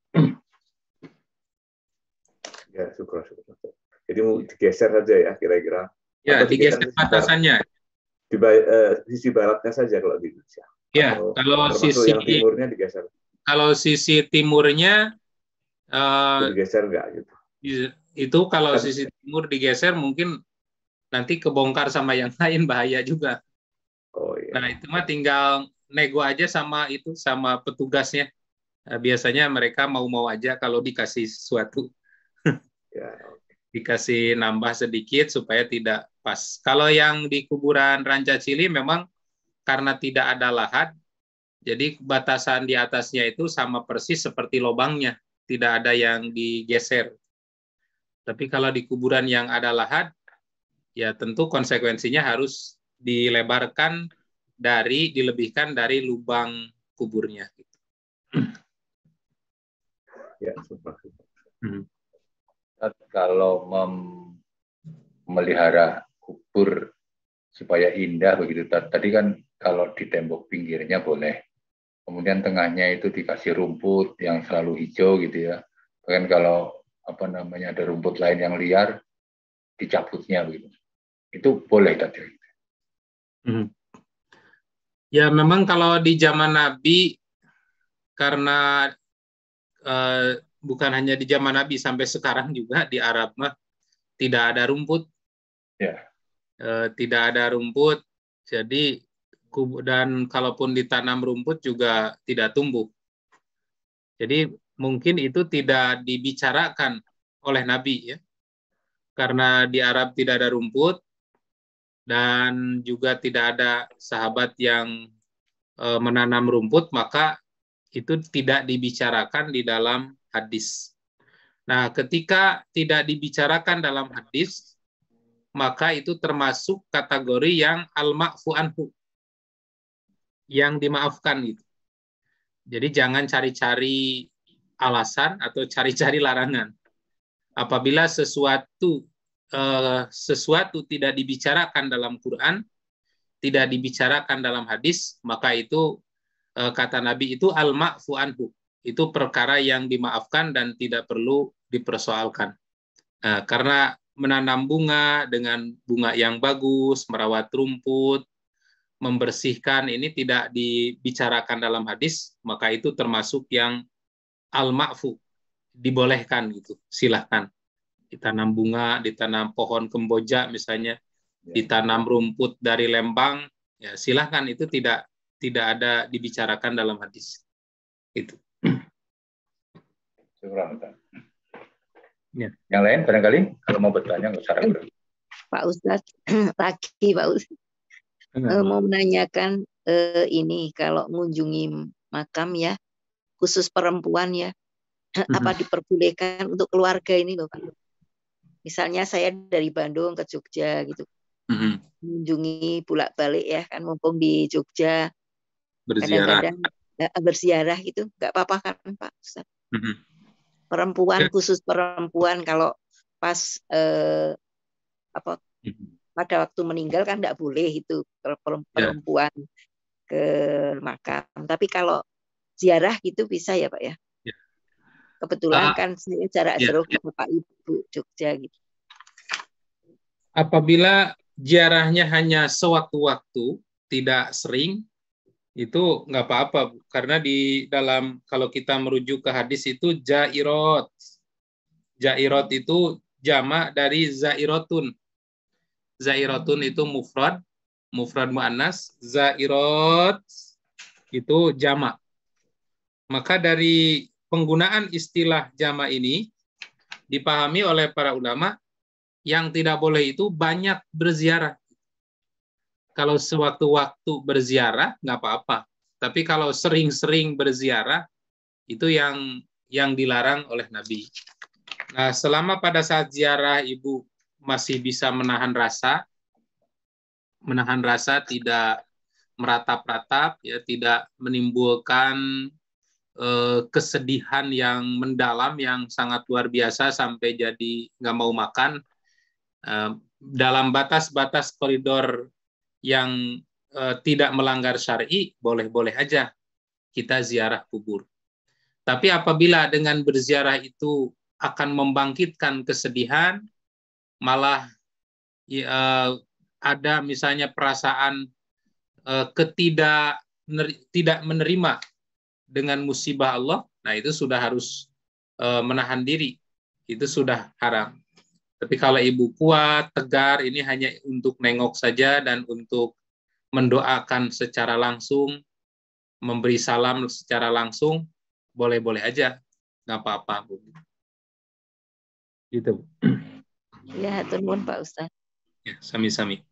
Ya, syukur. Jadi mau digeser saja ya kira-kira. Ya, digeser batasannya. Di sisi baratnya saja kalau di Indonesia. Ya, kalau sisi yang timurnya digeser. Kalau sisi timurnya digeser enggak gitu. Itu kalau sisi timur digeser mungkin nanti kebongkar sama yang lain, bahaya juga. Oh iya. Nah, itu mah tinggal nego aja sama petugasnya. Biasanya mereka mau-mau aja kalau dikasih sesuatu. Ya, dikasih nambah sedikit supaya tidak pas. Kalau yang di kuburan Rancacili memang karena tidak ada lahat, jadi batasan di atasnya itu sama persis seperti lubangnya, tidak ada yang digeser. Tapi kalau di kuburan yang ada lahat, ya tentu konsekuensinya harus dilebarkan dilebihkan dari lubang kuburnya. Ya, super. kalau memelihara kubur supaya indah begitu. Tadi kan kalau di tembok pinggirnya boleh. Kemudian tengahnya itu dikasih rumput yang selalu hijau gitu ya. Bahkan kalau ada rumput lain yang liar, dicabutnya begitu. Itu boleh tadi. Ya memang kalau di zaman Nabi, karena bukan hanya di zaman Nabi, sampai sekarang juga di Arab mah tidak ada rumput. Ya. Tidak ada rumput, jadi dan kalaupun ditanam rumput juga tidak tumbuh. Jadi mungkin itu tidak dibicarakan oleh Nabi ya, karena di Arab tidak ada rumput dan juga tidak ada sahabat yang menanam rumput, maka itu tidak dibicarakan di dalam hadis. Nah, ketika tidak dibicarakan dalam hadis, maka itu termasuk kategori yang al-ma'fu anhu, yang dimaafkan gitu. Jadi jangan cari-cari alasan atau cari-cari larangan. Apabila sesuatu tidak dibicarakan dalam Quran, tidak dibicarakan dalam hadis, maka itu kata Nabi itu al-ma'fu anhu. Itu perkara yang dimaafkan dan tidak perlu dipersoalkan. Karena menanam bunga dengan bunga yang bagus, merawat rumput, membersihkan, ini tidak dibicarakan dalam hadis, maka itu termasuk yang al-ma'fu, dibolehkan gitu, silahkan. Ditanam bunga, ditanam pohon kemboja misalnya, ditanam rumput dari lembang, ya silahkan, itu tidak ada dibicarakan dalam hadis. Itu. Ya. Yang lain barangkali kalau mau bertanya nggak usah ragu. Pak Ustadz, lagi Pak Ustadz mau menanyakan ini, kalau mengunjungi makam ya, khusus perempuan ya, apa diperbolehkan untuk keluarga ini loh Pak? Misalnya saya dari Bandung ke Jogja gitu, mengunjungi bolak-balik ya kan, mumpung di Jogja, kadang-kadang berziarah gitu, nggak apa-apa kan Pak Ustadz? Perempuan, khusus perempuan, kalau pas pada waktu meninggal kan nggak boleh itu perempuan ke makam. Tapi kalau ziarah gitu bisa ya Pak ya? Kebetulan kan saya jarak jauh ke Bapak Ibu Jogja gitu. Apabila ziarahnya hanya sewaktu-waktu, tidak sering, itu nggak apa-apa, karena di dalam, kalau kita merujuk ke hadis itu jairot. Jairot itu jamak dari zairotun. Zairotun itu mufrad muannas, zairot itu jamak. Maka dari penggunaan istilah jamak ini dipahami oleh para ulama, yang tidak boleh itu banyak berziarah. Kalau sewaktu-waktu berziarah nggak apa-apa, tapi kalau sering-sering berziarah itu yang dilarang oleh Nabi. Nah, selama pada saat ziarah ibu masih bisa menahan rasa tidak meratap-ratap, ya, tidak menimbulkan kesedihan yang mendalam yang sangat luar biasa sampai jadi nggak mau makan, dalam batas-batas koridor yang tidak melanggar syar'i, boleh-boleh aja kita ziarah kubur. Tapi apabila dengan berziarah itu akan membangkitkan kesedihan, malah ada misalnya perasaan tidak menerima dengan musibah Allah, nah itu sudah harus menahan diri, itu sudah haram. Tapi kalau ibu kuat, tegar, ini hanya untuk nengok saja dan untuk mendoakan secara langsung, memberi salam secara langsung, boleh-boleh aja, nggak apa-apa Bu. Gitu. Ya, turun Pak Ustaz. Ya, sami-sami.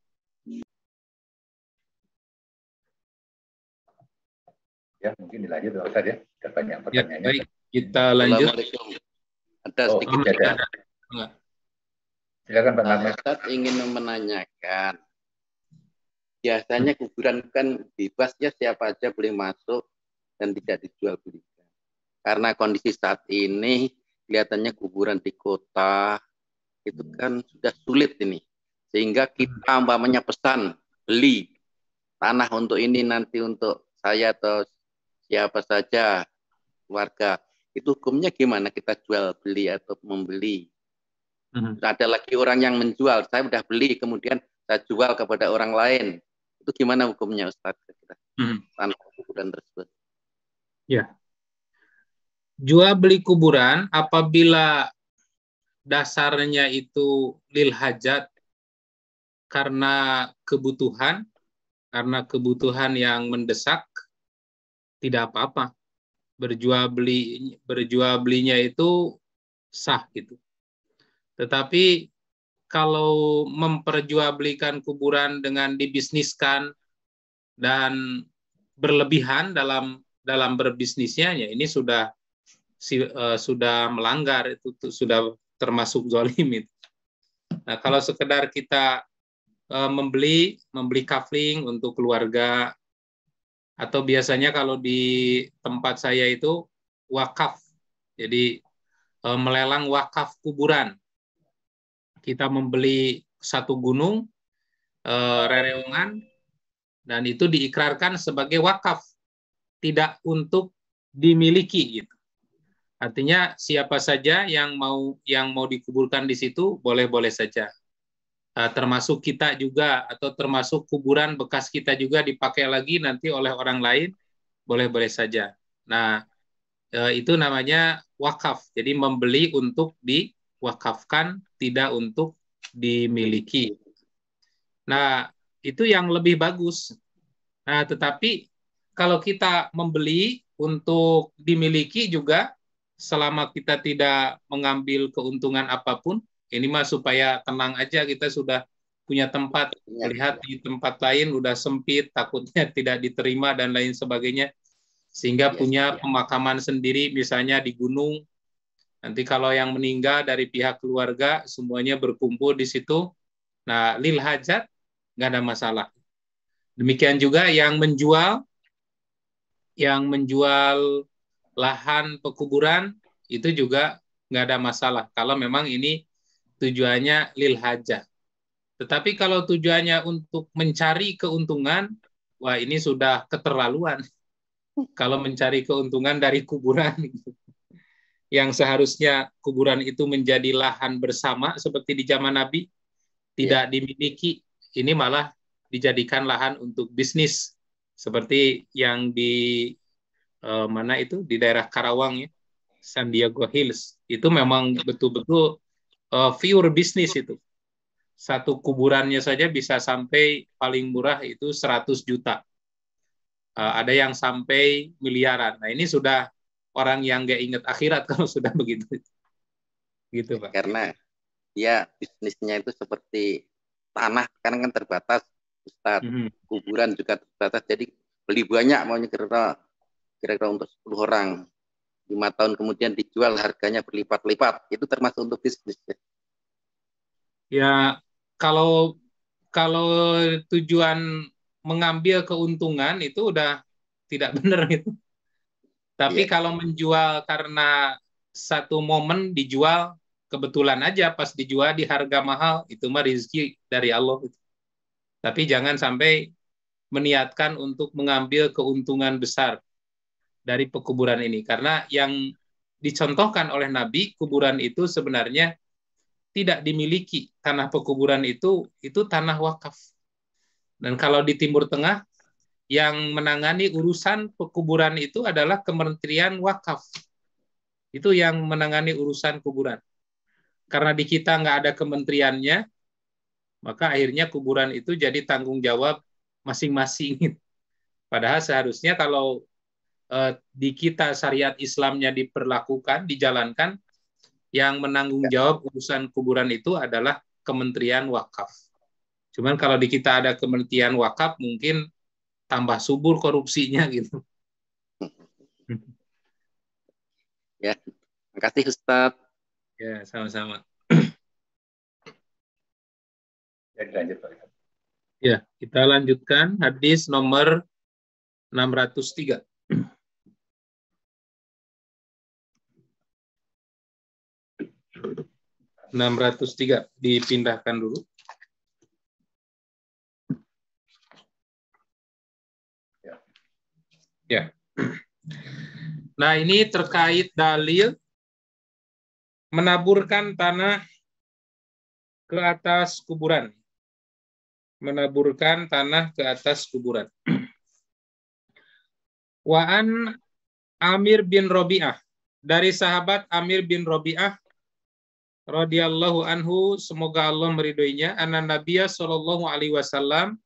Ya, mungkin dilanjut Pak Ustaz ya. Ada banyak pertanyaannya. Ya, baik, kita lanjut. Ada sedikit ada. Silakan Pak Ahmad. Ustaz ingin menanyakan, biasanya kuburan kan bebas ya, siapa aja boleh masuk dan tidak dijual belikan. Karena kondisi saat ini kelihatannya kuburan di kota itu kan sudah sulit ini. Sehingga kita umpamanya pesan beli tanah untuk ini nanti untuk saya atau siapa saja warga, itu hukumnya gimana kita jual beli atau membeli? Ada lagi orang yang menjual, saya udah beli kemudian saya jual kepada orang lain, itu gimana hukumnya Ustaz? Tanah kuburan tersebut. Ya, jual beli kuburan apabila dasarnya itu lil hajat, karena kebutuhan yang mendesak, tidak apa-apa. Berjual belinya itu sah gitu. Tetapi kalau memperjualbelikan kuburan dengan dibisniskan dan berlebihan dalam berbisnisnya, ya ini sudah melanggar, itu sudah termasuk zalim itu. Nah, kalau sekedar kita membeli kafling untuk keluarga, atau biasanya kalau di tempat saya itu wakaf, jadi melelang wakaf kuburan. Kita membeli satu gunung, rereungan, dan itu diikrarkan sebagai wakaf, tidak untuk dimiliki gitu. Artinya siapa saja yang mau dikuburkan di situ boleh-boleh saja. Termasuk kita juga, atau termasuk kuburan bekas kita juga dipakai lagi nanti oleh orang lain, boleh-boleh saja. Nah, itu namanya wakaf. Jadi membeli untuk diwakafkan, tidak untuk dimiliki. Nah, itu yang lebih bagus. Nah, tetapi kalau kita membeli untuk dimiliki juga, selama kita tidak mengambil keuntungan apapun, ini mah supaya tenang aja, kita sudah punya tempat, melihat di tempat lain udah sempit, takutnya tidak diterima dan lain sebagainya, sehingga punya pemakaman sendiri, misalnya di gunung. Nanti kalau yang meninggal dari pihak keluarga semuanya berkumpul di situ, nah lil hajat nggak ada masalah. Demikian juga yang menjual lahan pekuburan, itu juga nggak ada masalah kalau memang ini tujuannya lil hajah. Tetapi kalau tujuannya untuk mencari keuntungan, wah ini sudah keterlaluan. Kalau mencari keuntungan dari kuburan, yang seharusnya kuburan itu menjadi lahan bersama seperti di zaman Nabi, tidak dimiliki, ini malah dijadikan lahan untuk bisnis, seperti yang di mana itu, di daerah Karawang ya, San Diego Hills, itu memang betul-betul pure bisnis itu. Satu kuburannya saja bisa sampai paling murah itu 100 juta. Ada yang sampai miliaran. Nah, ini sudah orang yang nggak ingat akhirat kalau sudah begitu. Gitu, Pak. Karena ya bisnisnya itu seperti tanah, kan terbatas, Ustaz. Kuburan juga terbatas, jadi beli banyak maunya kira-kira untuk 10 orang. 5 tahun kemudian dijual harganya berlipat-lipat. Itu termasuk untuk bisnis. Ya, kalau tujuan mengambil keuntungan itu udah tidak benar itu. Tapi kalau menjual karena satu momen dijual, kebetulan aja pas dijual di harga mahal, itu mah rezeki dari Allah. Tapi jangan sampai meniatkan untuk mengambil keuntungan besar dari pekuburan ini. Karena yang dicontohkan oleh Nabi, kuburan itu sebenarnya tidak dimiliki. Tanah pekuburan itu tanah wakaf. Dan kalau di Timur Tengah, yang menangani urusan pekuburan itu adalah Kementerian Wakaf. Itu yang menangani urusan kuburan. Karena di kita nggak ada kementeriannya, maka akhirnya kuburan itu jadi tanggung jawab masing-masing. Padahal seharusnya kalau di kita syariat Islamnya diperlakukan, dijalankan, yang menanggung jawab urusan kuburan itu adalah Kementerian Wakaf. Cuman kalau di kita ada Kementerian Wakaf, mungkin tambah subur korupsinya gitu. Ya, terima kasih Ustaz. Ya, sama-sama. Ya, kita lanjutkan hadis nomor 603. 603 dipindahkan dulu. Ya. Nah, ini terkait dalil menaburkan tanah ke atas kuburan. Menaburkan tanah ke atas kuburan. Wa'an Amir bin Robi'ah. Dari sahabat Amir bin Robi'ah radhiyallahu anhu, semoga Allah meridhoinya, anna Nabiya sallallahu alaihi wasallam,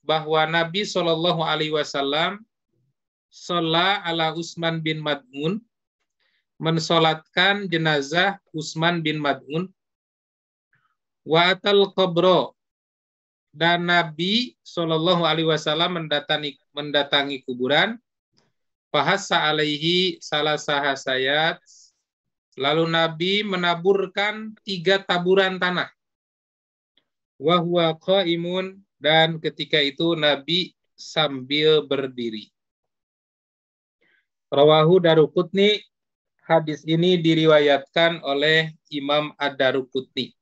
bahwa Nabi sallallahu alaihi wasallam shalla ala Utsman bin Mad'un, mensolatkan jenazah Utsman bin Mad'un, wa atal qabro, dan Nabi sallallahu alaihi wasallam mendatangi kuburan, fahassa alaihi salasah sayat, lalu Nabi menaburkan 3 taburan tanah. Wa huwa qaimun, dan ketika itu Nabi sambil berdiri. Rawahu Daruqutni, hadis ini diriwayatkan oleh Imam Ad-Daruqutni.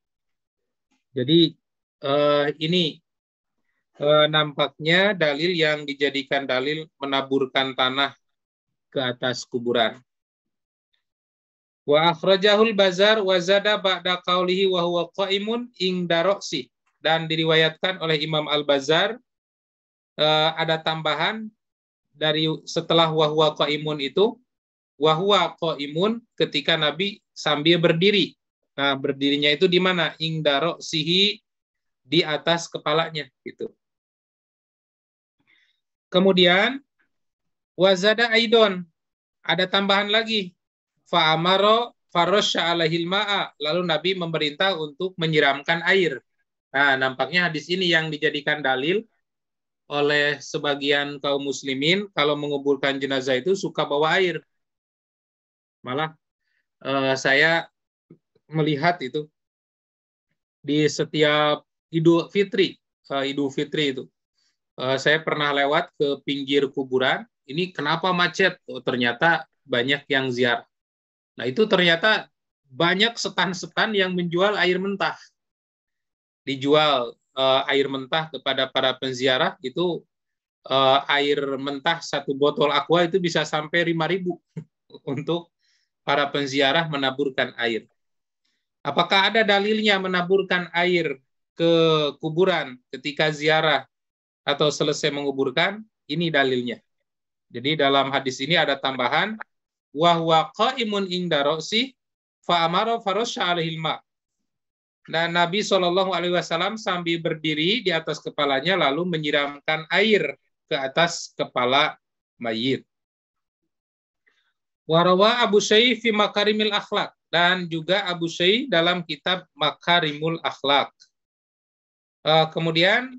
Jadi ini nampaknya dalil yang dijadikan dalil menaburkan tanah ke atas kuburan. Wa akhrajahul Bazar wa zada ba'da qaulihi wa huwa qaimun inda ra'si, dan diriwayatkan oleh Imam Al-Bazar ada tambahan dari setelah wa huwa qaimun itu, wa huwa qaimun ketika Nabi sambil berdiri. Nah, berdirinya itu di mana? Inda ra'sihi, di atas kepalanya gitu. Kemudian wazada aidon, ada tambahan lagi, fa'amaro farosha alahil ma'a, lalu Nabi memerintah untuk menyiramkan air. Nah, nampaknya hadis ini yang dijadikan dalil oleh sebagian kaum muslimin, kalau menguburkan jenazah itu suka bawa air. Malah saya melihat itu di setiap Idul Fitri itu. Saya pernah lewat ke pinggir kuburan, ini kenapa macet? Oh, ternyata banyak yang ziarah. Nah, itu ternyata banyak setan-setan yang menjual air mentah. Dijual air mentah kepada para penziarah, itu air mentah 1 botol aqua itu bisa sampai 5.000 untuk para penziarah menaburkan air. Apakah ada dalilnya menaburkan air ke kuburan ketika ziarah atau selesai menguburkan? Ini dalilnya. Jadi dalam hadis ini ada tambahan, wa huwa qaimun inda ra'si fa amara farasha alaihil ma. Dan Nabi SAW sambil berdiri di atas kepalanya lalu menyiramkan air ke atas kepala mayit. Warawa Abu Syai fi Makarimil Akhlaq, dan juga Abu Syai dalam kitab Makarimul Akhlaq. Kemudian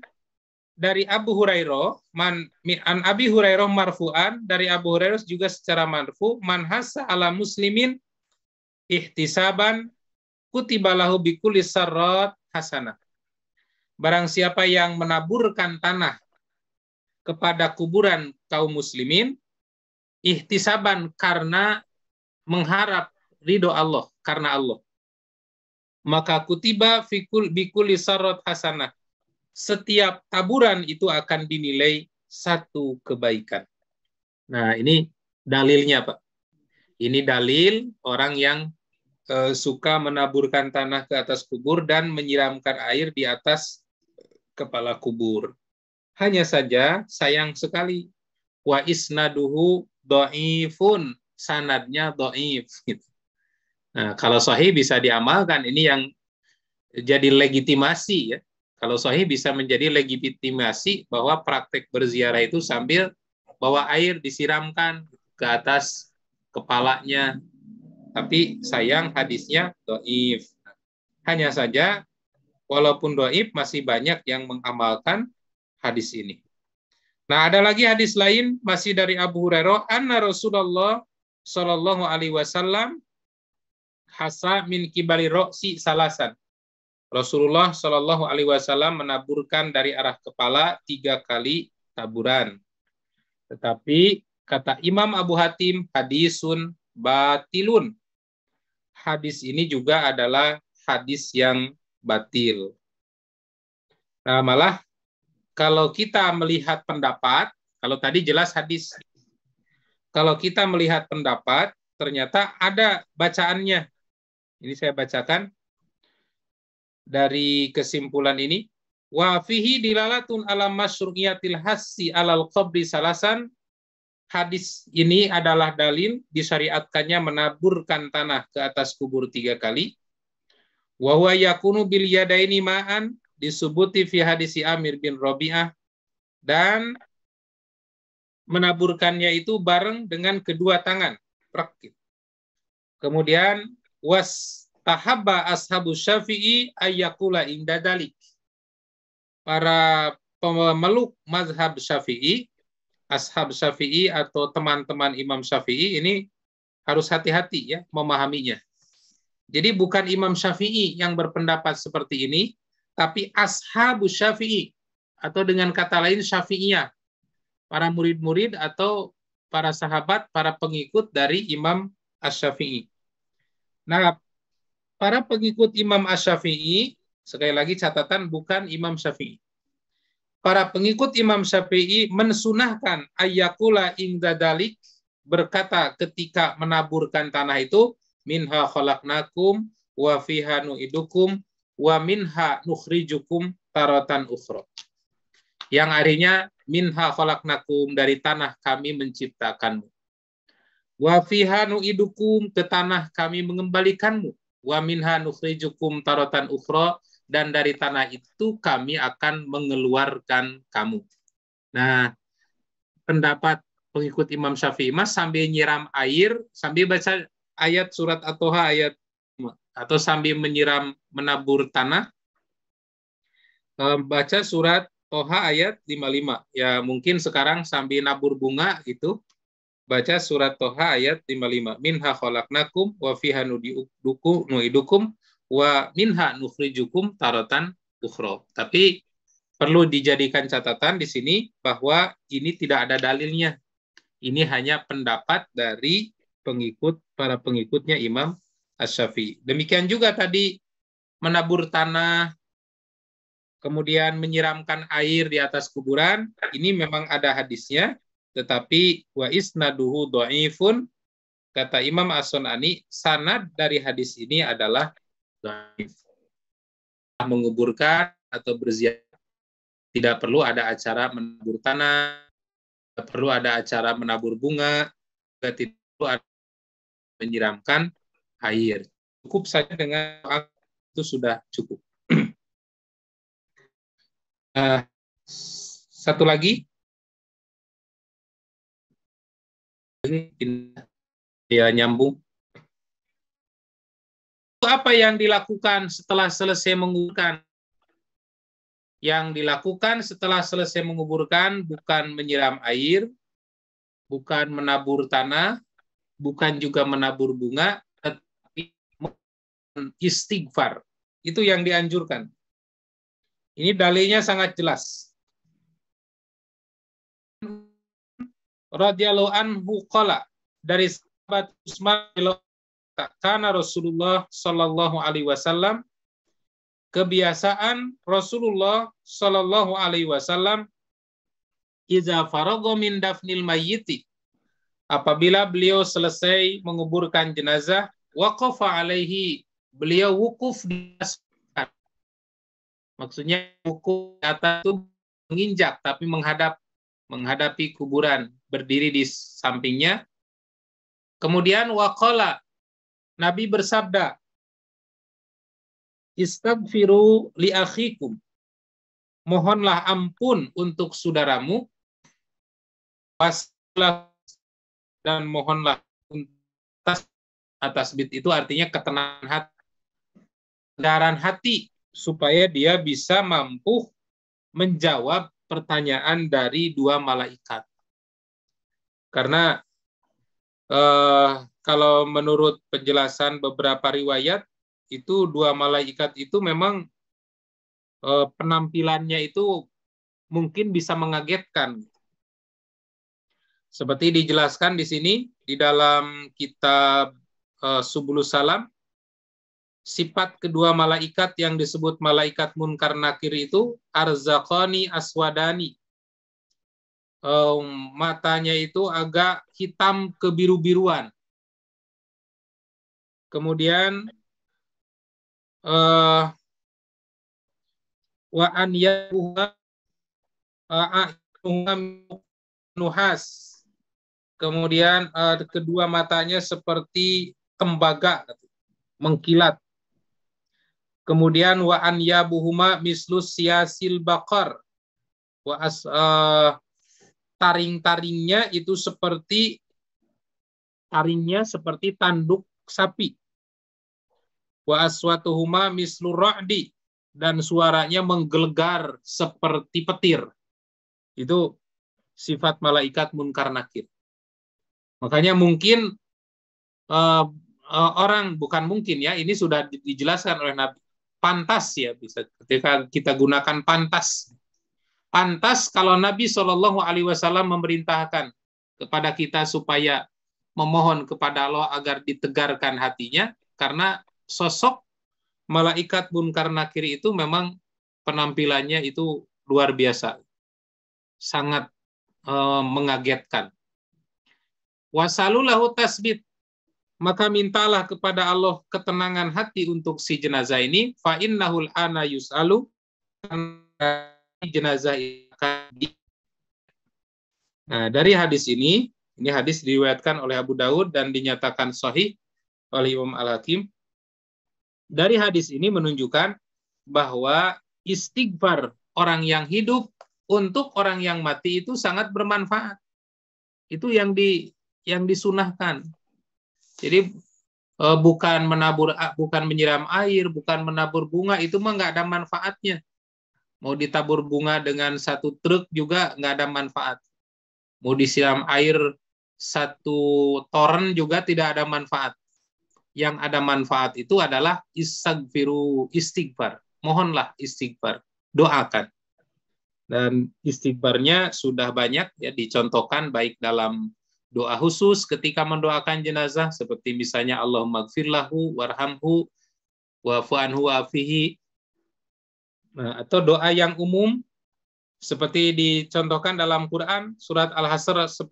dari Abu Hurairah, an Abi Hurairah marfu'an, dari Abu Hurairah juga secara marfu, man hassa ala muslimin ihtisaban kutibalahu bikulli sarrat hasanah. Barang siapa yang menaburkan tanah kepada kuburan kaum muslimin, ihtisaban, karena mengharap ridho Allah, karena Allah, maka kutiba bikulli sarrat hasanah, setiap taburan itu akan dinilai 1 kebaikan. Nah, ini dalilnya, Pak. Ini dalil orang yang suka menaburkan tanah ke atas kubur dan menyiramkan air di atas kepala kubur. Hanya saja sayang sekali, wa isnaduhu dhaifun, sanadnya dhaif gitu. Nah, kalau sahih bisa diamalkan, ini yang jadi legitimasi ya. Kalau sahih bisa menjadi legitimasi bahwa praktek berziarah itu sambil bawa air disiramkan ke atas kepalanya. Tapi sayang hadisnya dhaif. Hanya saja walaupun dhaif masih banyak yang mengamalkan hadis ini. Nah, ada lagi hadis lain masih dari Abu Hurairah, anna Rasulullah sallallahu alaihi wasallam hasa min kibari ra'si salasan. Rasulullah sallallahu alaihi wasallam menaburkan dari arah kepala 3 kali taburan. Tetapi kata Imam Abu Hatim, hadisun batilun. Hadis ini juga adalah hadis yang batil. Nah, malah kalau kita melihat pendapat, kalau tadi jelas hadis. Kalau kita melihat pendapat, ternyata ada bacaannya. Ini saya bacakan dari kesimpulan ini. Wa fihi dilalatun ala masyru'iyatil hassi alal qabri salasan. Hadis ini adalah dalil disyariatkannya menaburkan tanah ke atas kubur 3 kali. Wa huwa yakunu bil yadaini ma'an disubuti fi hadisi Amir bin Rabi'ah, dan menaburkannya itu bareng dengan kedua tangan. Kemudian was tahabba ashabu Syafi'i ayyakula inda dalik. Para pemeluk mazhab Syafi'i, ashab Syafi'i atau teman-teman Imam Syafi'i ini harus hati-hati ya memahaminya. Jadi bukan Imam Syafi'i yang berpendapat seperti ini, tapi ashabu Syafi'i, atau dengan kata lain Syafi'iyah, para murid-murid atau para sahabat, para pengikut dari Imam Asy-Syafi'i. Nah, para pengikut Imam Asy-Syafi'i, sekali lagi catatan, bukan Imam Syafi'i. Para pengikut Imam Syafi'i mensunahkan ayyakula inda dalik, berkata ketika menaburkan tanah itu, minha khalaqnakum wa fiha nu'idukum wa minha nukhrijukum taratan ukhra. Yang artinya minha khalaqnakum, dari tanah kami menciptakanmu. Wa fiha nu'idukum, ke tanah kami mengembalikanmu. Wa minha nukhrijukum taratan ukhra, dan dari tanah itu kami akan mengeluarkan kamu. Nah, pendapat pengikut Imam Syafi'i mas sambil nyiram air, sambil baca ayat surat At-Toha ayat, atau sambil menyiram menabur tanah, baca surat Toha ayat 55. Ya mungkin sekarang sambil nabur bunga gitu, baca surat Toha ayat 55. Minha khalaqnakum wa fiha nu'idukum wa minha nukhrijukum taratan ukhra. Tapi perlu dijadikan catatan di sini bahwa ini tidak ada dalilnya. Ini hanya pendapat dari para pengikutnya Imam Asy-Syafi'i. Demikian juga tadi menabur tanah, kemudian menyiramkan air di atas kuburan, ini memang ada hadisnya, tetapi wa isnaduhu dhaifun, kata Imam As-Sunani, sanad dari hadis ini adalah dhaif. Menguburkan atau berziarah tidak perlu ada acara menabur tanah, tidak perlu ada acara menabur bunga, tidak perlu ada menyiramkan air. Cukup saja dengan itu sudah cukup. Satu lagi. Ya, nyambung. Apa yang dilakukan setelah selesai menguburkan? Yang dilakukan setelah selesai menguburkan bukan menyiram air, bukan menabur tanah, bukan juga menabur bunga, tetapi istighfar. Itu yang dianjurkan. Ini dalilnya sangat jelas. Radhiyallahu anhu qala, dari sahabat Utsman kana Rasulullah sallallahu alaihi wasallam, kebiasaan Rasulullah sallallahu alaihi wasallam iza faragha min dafnil mayyiti, apabila beliau selesai menguburkan jenazah, waqafa alaihi, beliau wukuf di atas. Maksudnya wukuf atas itu menginjak tapi menghadapi kuburan, berdiri di sampingnya. Kemudian waqala, Nabi bersabda, istaghfiru li akhikum, mohonlah ampun untuk saudaramu, waslah, dan mohonlah atas bid, itu artinya ketenangan hati, kedaran hati, supaya dia bisa mampu menjawab pertanyaan dari dua malaikat. Karena kalau menurut penjelasan beberapa riwayat, itu dua malaikat itu memang penampilannya itu mungkin bisa mengagetkan. Seperti dijelaskan di sini di dalam kitab Subulus Salam, sifat kedua malaikat yang disebut malaikat munkar nakir itu arzaqani aswadani. Matanya itu agak hitam kebiru-biruan. Kemudian wa an yabuha nuhas. Kemudian kedua matanya seperti tembaga, mengkilat. Kemudian wa an yabuhuma mislus siyasil bakar. Taring-taringnya itu seperti tanduk sapi. Wa aswatuhuma mislu ra'di, dan suaranya menggelegar seperti petir. Itu sifat malaikat munkar nakir. Makanya mungkin orang, bukan mungkin ya, ini sudah dijelaskan oleh Nabi. Pantas ya, bisa ketika kita gunakan pantas. Pantas kalau Nabi SAW memerintahkan kepada kita supaya memohon kepada Allah agar ditegarkan hatinya, karena sosok malaikat munkar nakir itu memang penampilannya itu luar biasa, sangat mengagetkan. Wasalulahu tasbit, maka mintalah kepada Allah ketenangan hati untuk si jenazah ini. Fa innahul ana yus'alu, jenazah ini. Nah, dari hadis ini hadis diriwayatkan oleh Abu Daud dan dinyatakan sahih oleh Imam Al-Hakim. Dari hadis ini menunjukkan bahwa istighfar orang yang hidup untuk orang yang mati itu sangat bermanfaat. Itu yang disunahkan. Jadi bukan menyiram air, bukan menabur bunga, itu mah nggak ada manfaatnya. Mau ditabur bunga dengan 1 truk juga nggak ada manfaat. Mau disiram air 1 toren juga tidak ada manfaat. Yang ada manfaat itu adalah istighfar. Mohonlah istighfar, doakan. Dan istighfarnya sudah banyak ya dicontohkan, baik dalam doa khusus ketika mendoakan jenazah, seperti misalnya Allahumma gfirlahu warhamhu wa'fu anhu wa'afihi. Nah, atau doa yang umum seperti dicontohkan dalam Quran surat Al-Hasr 10,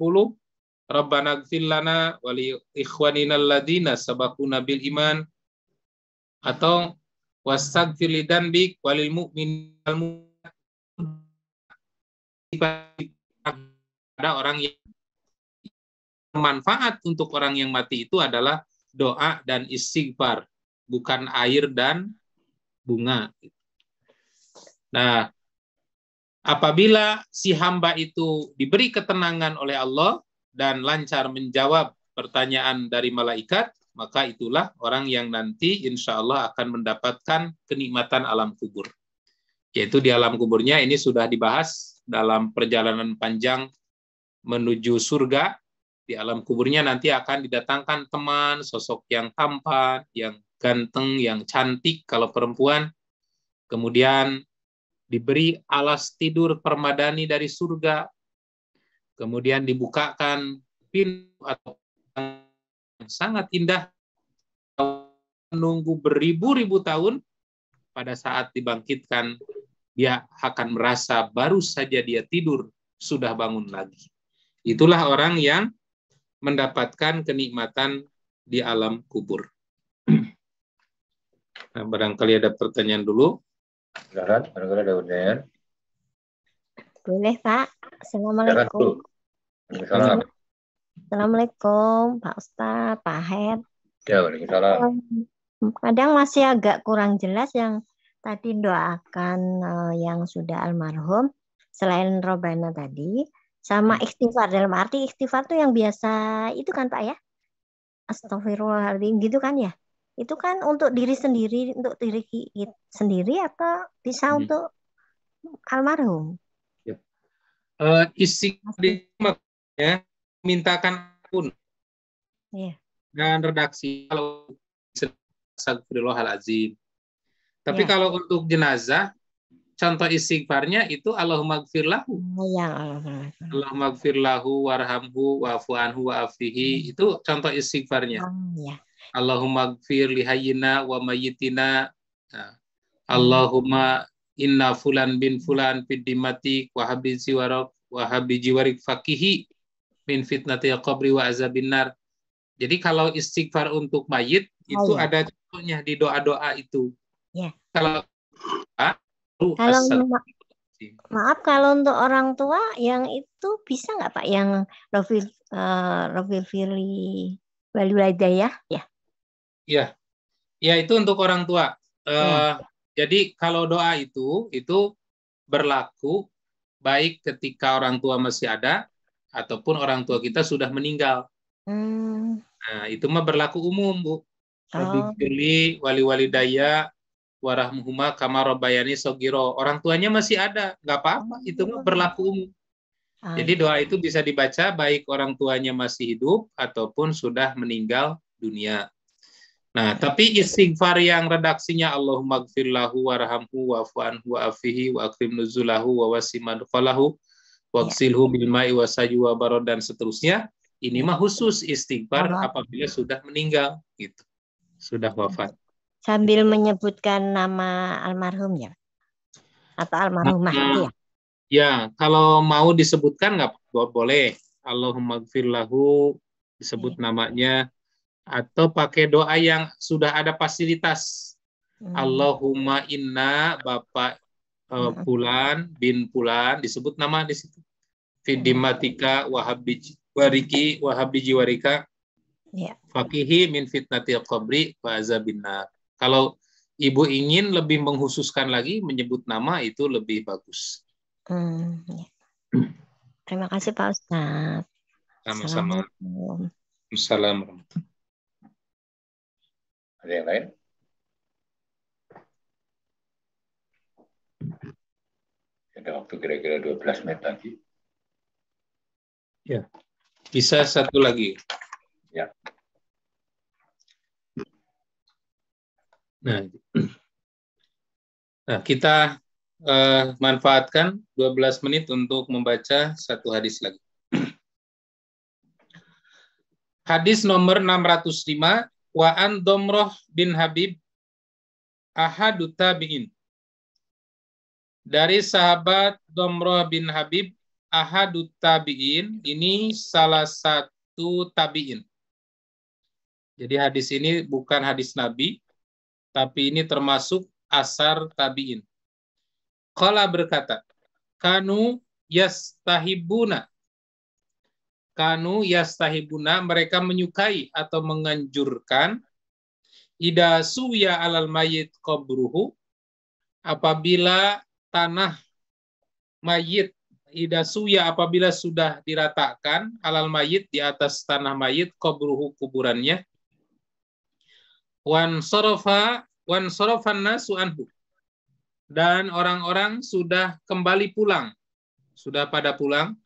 Rabbana gfir lana wa li ikhwanina alladziina sabaquna bil iman, atau wastaghfir lidzanbik walil mu'minina ada orang yang bermanfaat untuk orang yang mati itu adalah doa dan istighfar, bukan air dan bunga. Nah, apabila si hamba itu diberi ketenangan oleh Allah dan lancar menjawab pertanyaan dari malaikat, maka itulah orang yang nanti insya Allah akan mendapatkan kenikmatan alam kubur. Yaitu di alam kuburnya ini sudah dibahas dalam perjalanan panjang menuju surga. Di alam kuburnya nanti akan didatangkan teman, sosok yang tampan, yang ganteng, yang cantik kalau perempuan. Kemudian diberi alas tidur permadani dari surga. Kemudian dibukakan pintu atau yang sangat indah, menunggu beribu-ribu tahun. Pada saat dibangkitkan, dia akan merasa baru saja dia tidur, sudah bangun lagi. Itulah orang yang mendapatkan kenikmatan di alam kubur. Nah, barangkali ada pertanyaan dulu. Barangkali ada pertanyaan. Boleh, Pak. Assalamualaikum. Assalamualaikum, Pak Ustadz, Pak Head. Ya, waalaikumsalam. Kadang masih agak kurang jelas yang tadi doakan yang sudah almarhum, selain Robana tadi, sama istighfar. Dalam arti istighfar tuh yang biasa itu kan Pak ya? Astagfirullahaladzim gitu kan ya? Itu kan untuk diri sendiri, untuk diri sendiri atau bisa untuk almarhum? Istighfar ya, mintakan pun. Yeah. Dan redaksi kalau astagfirullahaladzim. Tapi kalau untuk jenazah, contoh istighfarnya itu Allahumma gfirlahu. Allahumma gfirlahu warhamhu wa'fu anhu wa'afihi. Itu contoh istighfarnya. Allahumma gfir lihayyina wa mayyitina. Nah, Allahumma inna fulan bin fulan fid dimati wa habbi jiwarak wa habbi jiwarik fakihi min fitnati qabri wa azabin nar. Jadi kalau istighfar untuk mayit itu ada contohnya di doa-doa itu. Ya. Kalau maaf, kalau untuk orang tua yang itu bisa nggak Pak, yang Rofil Firli Waliwadayah ya? Ya, itu untuk orang tua. Jadi kalau doa itu berlaku baik ketika orang tua masih ada ataupun orang tua kita sudah meninggal. Nah, itu mah berlaku umum, Bu. Rabbi firli waliwadayah warahmuhuma kama rabbayani shogiro. Orang tuanya masih ada, nggak apa-apa, itu mah berlaku umum. Jadi doa itu bisa dibaca baik orang tuanya masih hidup ataupun sudah meninggal dunia. Nah, tapi istighfar yang redaksinya Allahumma gfir lahu warhamhu wa'fu anhu wa'afihi wa akrim nuzulahu wa wasi madkhalahu waqsilhu bil ma'i wasaju wa barad dan seterusnya, ini mah khusus istighfar apabila sudah meninggal gitu. Sudah wafat. Sambil menyebutkan nama almarhum ya? Atau almarhumah itu ya? Ya, kalau mau disebutkan nggak boleh. Allahumma gfir lahu, disebut namanya. Atau pakai doa yang sudah ada fasilitas. Allahumma inna Bapak Fulan bin Fulan, disebut nama di situ. Fidimatika wahabbi wariki wahabbi jiwarika. Fakihi min fitnatil qabri wa azabin nar. Kalau Ibu ingin lebih menghususkan lagi, menyebut nama itu lebih bagus. Terima kasih Pak Ustadz. Sama-sama. Assalamualaikum. Ada yang lain? Ada waktu kira-kira 12 menit lagi. Ya, bisa satu lagi. Ya. Nah, kita manfaatkan 12 menit untuk membaca satu hadis lagi. Hadis nomor 605, wa an Domroh bin Habib ahadut tabi'in. Dari sahabat Domroh bin Habib ahadut tabi'in, ini salah satu tabi'in. Jadi hadis ini bukan hadis Nabi, tapi ini termasuk asar tabi'in. Qala berkata, kanu yastahibuna, mereka menyukai atau menganjurkan ida suya alal mayit qabruhu, apabila tanah mayit, ida suya apabila sudah diratakan alal mayit, di atas tanah mayit, qabruhu kuburannya, wan sorofan nasu anhu, dan orang-orang sudah kembali pulang, sudah pada pulang.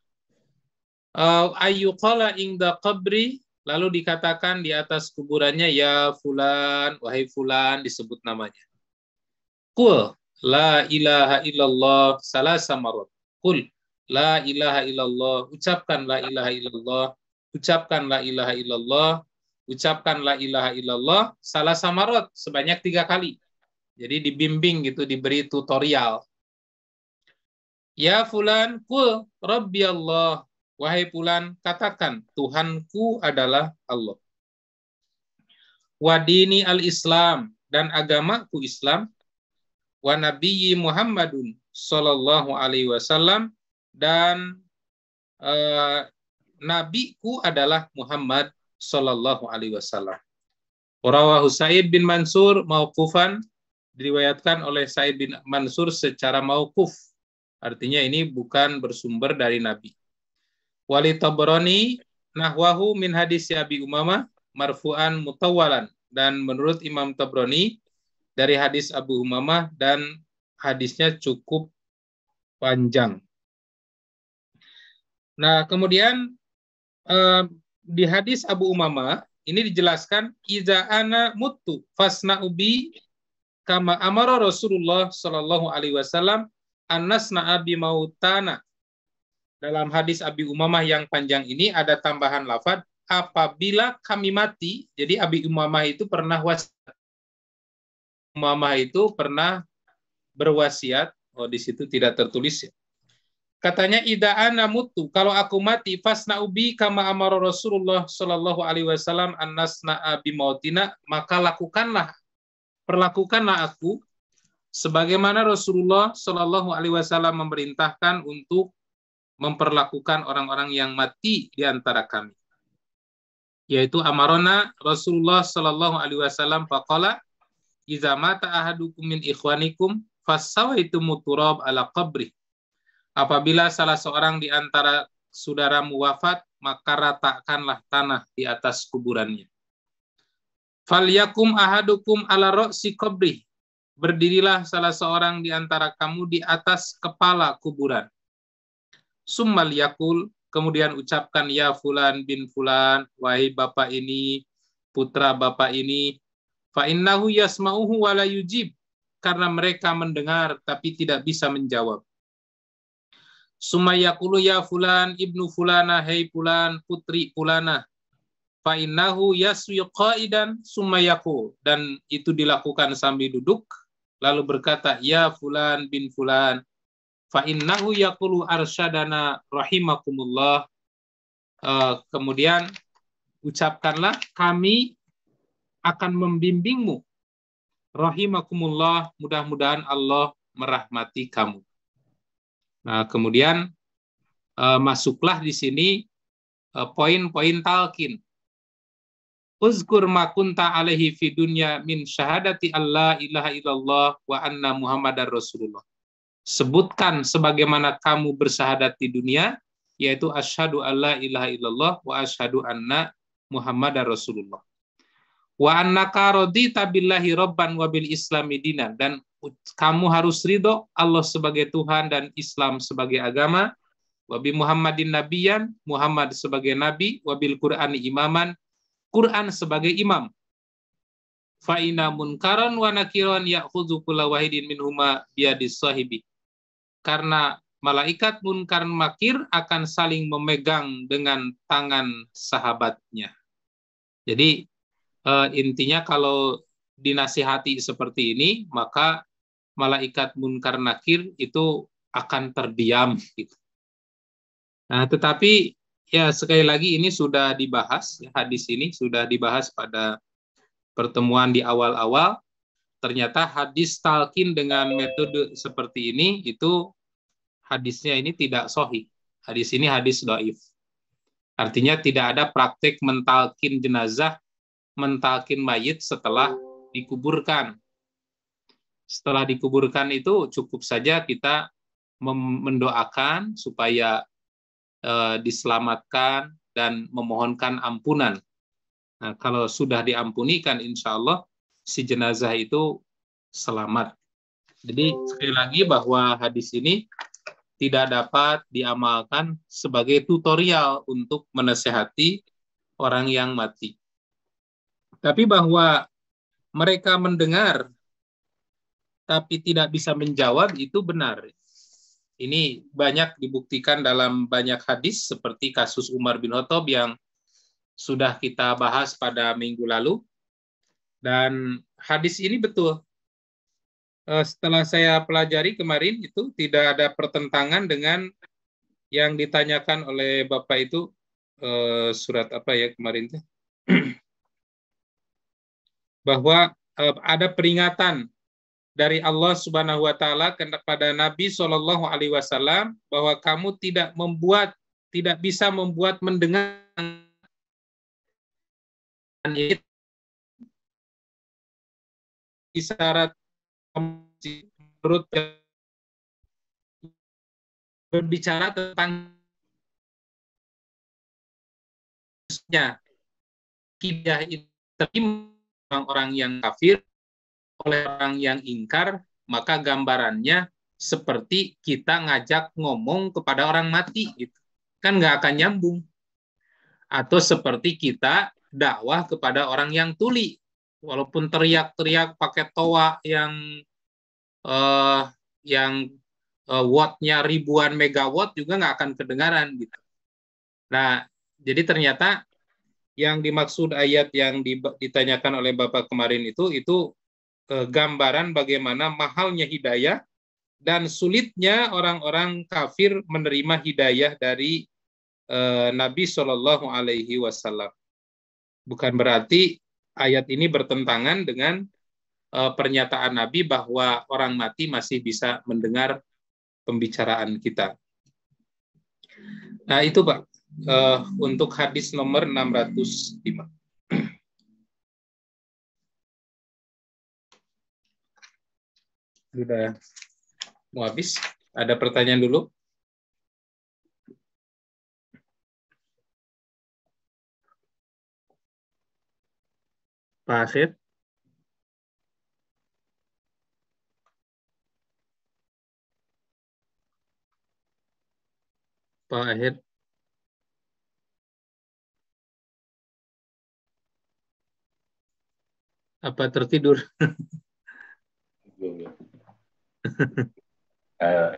Ayyuqala ingda qabri, lalu dikatakan di atas kuburannya, ya fulan, wahai fulan, disebut namanya. Qul la ilaha illallah salasa marrat. Qul la ilaha illallah, ucapkan la ilaha illallah, ucapkan la ilaha illallah, ucapkan la ilaha illallah salasa marrat, sebanyak 3 kali. Jadi dibimbing gitu, diberi tutorial. Ya fulan, qul rabbi Allah, wahai fulan, katakan Tuhanku adalah Allah. Wa dini al-Islam, dan agamaku Islam. Wa nabiyyi Muhammadun sallallahu alaihi wasallam, dan nabiku adalah Muhammad sallallahu alaihi wasallam. Rawahu Sa'id bin Mansur mauqufan, diriwayatkan oleh Sa'id bin Mansur secara mauquf. Artinya ini bukan bersumber dari Nabi. Wali Tabrani nahwahu min hadis Abi Umamah marfu'an mutawwalan, dan menurut Imam Tabrani dari hadis Abu Umamah, dan hadisnya cukup panjang. Nah, kemudian di hadis Abu Umamah ini dijelaskan, iza ana mutu fasna ubi kama amara Rasulullah sallallahu alaihi wasallam annasna abi mautana. Dalam hadis Abi Umamah yang panjang ini ada tambahan lafaz apabila kami mati, jadi Abi Umamah itu pernah wasiat. Umamah itu pernah berwasiat, di situ tidak tertulis ya. Katanya ida ana mutu, kalau aku mati fasna ubi kama amara Rasulullah sallallahu alaihi wasallam annasna bi mautina, maka perlakukanlah aku sebagaimana Rasulullah sallallahu alaihi wasallam memerintahkan untuk memperlakukan orang-orang yang mati di antara kami. Yaitu amarona Rasulullah sallallahu alaihi wasallam faqala idza mata ahadukum min ikhwanikum fasawaitum turab ala qabri. Apabila salah seorang di antara saudaramu wafat, maka ratakanlah tanah di atas kuburannya. Falyakum ahadukum ala ra'si qabri. Berdirilah salah seorang di antara kamu di atas kepala kuburan. Summal yakul, kemudian ucapkan ya fulan bin fulan, wahai bapak ini, putra bapak ini, fa innahu yasma'uhu wa la yujib, karena mereka mendengar tapi tidak bisa menjawab. Sumayakulu ya fulan ibnu fulana, hei fulan putri fulana, fa innahu yaswi qaidan sumayakul, dan itu dilakukan sambil duduk lalu berkata ya fulan bin fulan, fa innahu yaqulu arsyadana rahimakumullah. Kemudian ucapkanlah kami akan membimbingmu, rahimakumullah, mudah-mudahan Allah merahmati kamu. Nah, kemudian masuklah di sini poin-poin talqin. Uzkur ma kunta alaihi fi dunya min syahadati alla ilaha illallah wa anna muhammadar rasulullah. Sebutkan sebagaimana kamu bersahadat di dunia, yaitu asyhadu alla ilaha illallah wa asyhadu anna muhammadar rasulullah. Wa annaka radita billahi rabban wa bil islami dinan, dan kamu harus ridho Allah sebagai Tuhan dan Islam sebagai agama, wa bi Muhammadin nabiyan, Muhammad sebagai nabi, wa bil Qur'ani imaman, Quran sebagai imam. Fa inna munkaran wa nakiran ya'khudhu kulla wahidin minhuma biyadis sahibi. Karena malaikat munkar makir akan saling memegang dengan tangan sahabatnya. Jadi intinya kalau dinasihati seperti ini, maka malaikat munkar nakir itu akan terdiam gitu. Nah, tetapi ya sekali lagi ini sudah dibahas, ya, hadis ini sudah dibahas pada pertemuan di awal-awal. Ternyata hadis talqin dengan metode seperti ini itu hadisnya ini tidak sahih. Hadis ini hadis dhaif. Artinya tidak ada praktek mentalkin jenazah, mentalkin mayit setelah dikuburkan. Setelah dikuburkan itu cukup saja kita mendoakan supaya diselamatkan dan memohonkan ampunan. Nah, kalau sudah diampunikan, insya Allah si jenazah itu selamat. Jadi sekali lagi bahwa hadis ini tidak dapat diamalkan sebagai tutorial untuk menasehati orang yang mati. Tapi bahwa mereka mendengar tapi tidak bisa menjawab itu benar. Ini banyak dibuktikan dalam banyak hadis seperti kasus Umar bin Khattab yang sudah kita bahas pada minggu lalu. Dan hadis ini betul. Setelah saya pelajari kemarin itu tidak ada pertentangan dengan yang ditanyakan oleh Bapak itu surat apa ya kemarin itu? Bahwa ada peringatan dari Allah Subhanahu wa taala kepada Nabi Shallallahu alaihi wasallam bahwa kamu tidak bisa membuat mendengar isyarat menurut berbicara tentang kidah itu orang-orang yang kafir oleh orang yang ingkar, maka gambarannya seperti kita ngajak ngomong kepada orang mati gitu. Kan nggak akan nyambung. Atau seperti kita dakwah kepada orang yang tuli, walaupun teriak-teriak pakai toa yang wattnya ribuan megawatt juga nggak akan kedengaran gitu. Nah, jadi ternyata yang dimaksud ayat yang ditanyakan oleh Bapak kemarin itu gambaran bagaimana mahalnya hidayah dan sulitnya orang-orang kafir menerima hidayah dari Nabi Shallallahu Alaihi Wasallam. Bukan berarti ayat ini bertentangan dengan pernyataan Nabi bahwa orang mati masih bisa mendengar pembicaraan kita. Nah itu Pak, untuk hadis nomor 605. Sudah mau habis? Ada pertanyaan dulu? Pak Akhir? Pak Akhir? Apa tertidur?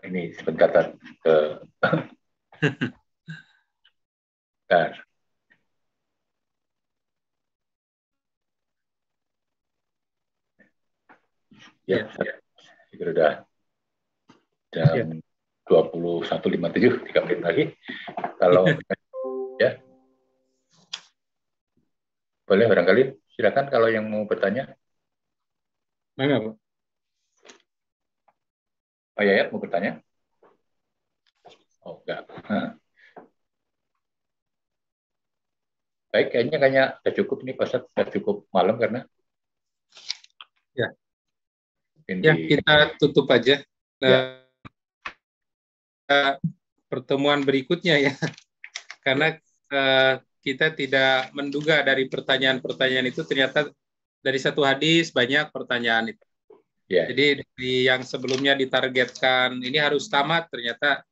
Ini sebentar Ya, saya kira udah jam 21.57, 3 menit lagi. Kalau ya, boleh barangkali silakan kalau yang mau bertanya. Mana Pak? Oh ya, mau bertanya? Oh enggak. Baik, kayaknya sudah cukup nih Pak Ustadz, sudah cukup malam karena. Ya, kita tutup aja. Nah, pertemuan berikutnya ya, karena kita tidak menduga dari pertanyaan-pertanyaan itu ternyata dari satu hadis banyak pertanyaan itu. Yeah. Jadi dari yang sebelumnya ditargetkan ini harus tamat, ternyata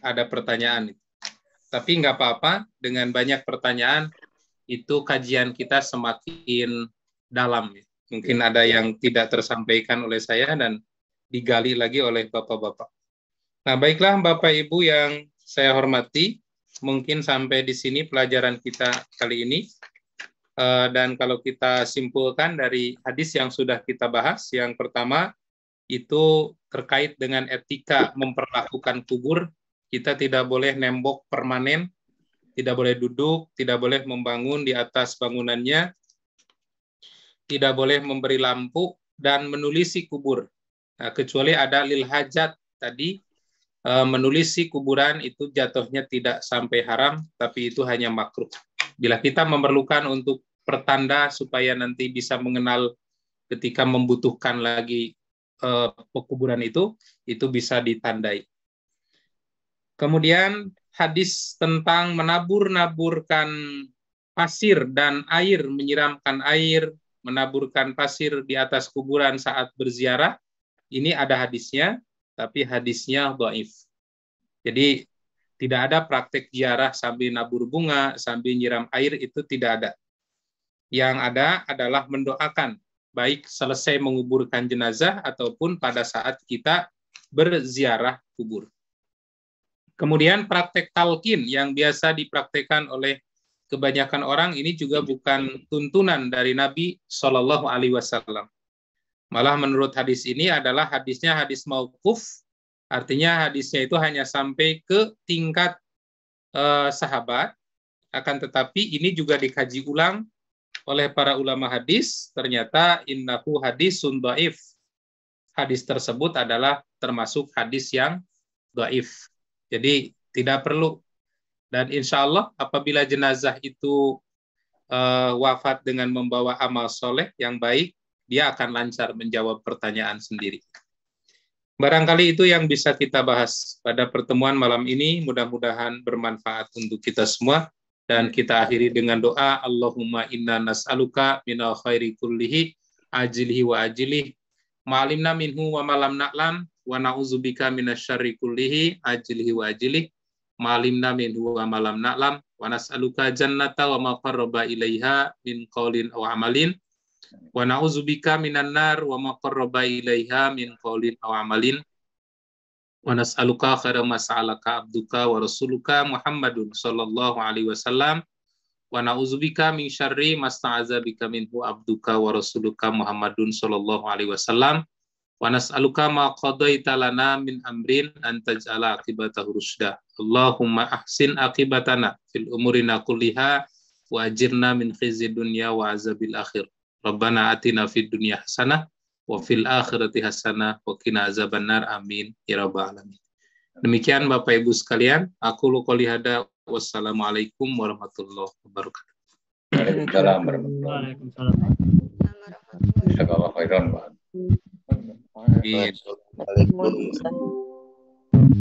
ada pertanyaan itu. Tapi nggak apa-apa, dengan banyak pertanyaan itu kajian kita semakin dalam. Mungkin ada yang tidak tersampaikan oleh saya dan digali lagi oleh Bapak-Bapak. Nah, baiklah Bapak Ibu yang saya hormati, mungkin sampai di sini pelajaran kita kali ini. Dan kalau kita simpulkan dari hadis yang sudah kita bahas, yang pertama itu terkait dengan etika memperlakukan kubur. Kita tidak boleh nembok permanen, tidak boleh duduk, tidak boleh membangun di atas bangunannya, tidak boleh memberi lampu, dan menulisi kubur. Nah, kecuali ada lil hajat tadi, menulisi kuburan itu jatuhnya tidak sampai haram, tapi itu hanya makruh. Bila kita memerlukan untuk pertanda supaya nanti bisa mengenal ketika membutuhkan lagi pekuburan itu bisa ditandai. Kemudian hadis tentang menabur-naburkan pasir dan air, menyiramkan air, menaburkan pasir di atas kuburan saat berziarah, ini ada hadisnya, tapi hadisnya dhaif. Jadi tidak ada praktek ziarah sambil nabur bunga, sambil nyiram air, itu tidak ada. Yang ada adalah mendoakan, baik selesai menguburkan jenazah ataupun pada saat kita berziarah kubur. Kemudian praktek talqin yang biasa dipraktekkan oleh kebanyakan orang, ini juga bukan tuntunan dari Nabi Shallallahu Alaihi Wasallam. Malah menurut hadis ini adalah hadisnya hadis mauquf, artinya hadisnya itu hanya sampai ke tingkat sahabat, akan tetapi ini juga dikaji ulang oleh para ulama hadis, ternyata innahu hadisun dhaif. Hadis tersebut adalah termasuk hadis yang dhaif. Jadi tidak perlu. Dan insya Allah apabila jenazah itu wafat dengan membawa amal soleh yang baik, dia akan lancar menjawab pertanyaan sendiri. Barangkali itu yang bisa kita bahas pada pertemuan malam ini. Mudah-mudahan bermanfaat untuk kita semua. Dan kita akhiri dengan doa, Allahumma inna nas'aluka minal khairi kullihi ajilihi wa ajilih ma'alimna minhu wa malam na'lam wa na'udzubika minasyarri kullihi ajilihi wa ajilih ma'alimna minhu wa malam na'lam wa nas'aluka jannata wa ma qarraba ilaiha min qaulin aw amalin wa na'udzubika minan nar wa ma qarraba ilaiha min qaulin aw amalin wa nas'aluka khaira ma sa'alaka abduka wa rasuluka Muhammadun sallallahu alaihi wasallam Wa na'udzubika min syarri masta'aza bika minhu abduka wa rasuluka Muhammadun sallallahu alaihi wasallam. Wa nas'aluka ma qadaita lana min amrin an taj'ala aqibatahu rusda. Allahumma ahsin aqibatana fil umurina kulliha wa ajirna min khizyid dunya wa azabil akhir. Rabbana atina fid dunya hasanah wa fil akhirati hasanah wa qina azabannar. Amin ya rabbal alamin. Demikian Bapak Ibu sekalian, aku qouli hada. Wassalamualaikum warahmatullahi wabarakatuh. Waalaikumsalam warahmatullahi wabarakatuh. Jazakallahu khairan, Pak. Amin. Waalaikumsalam.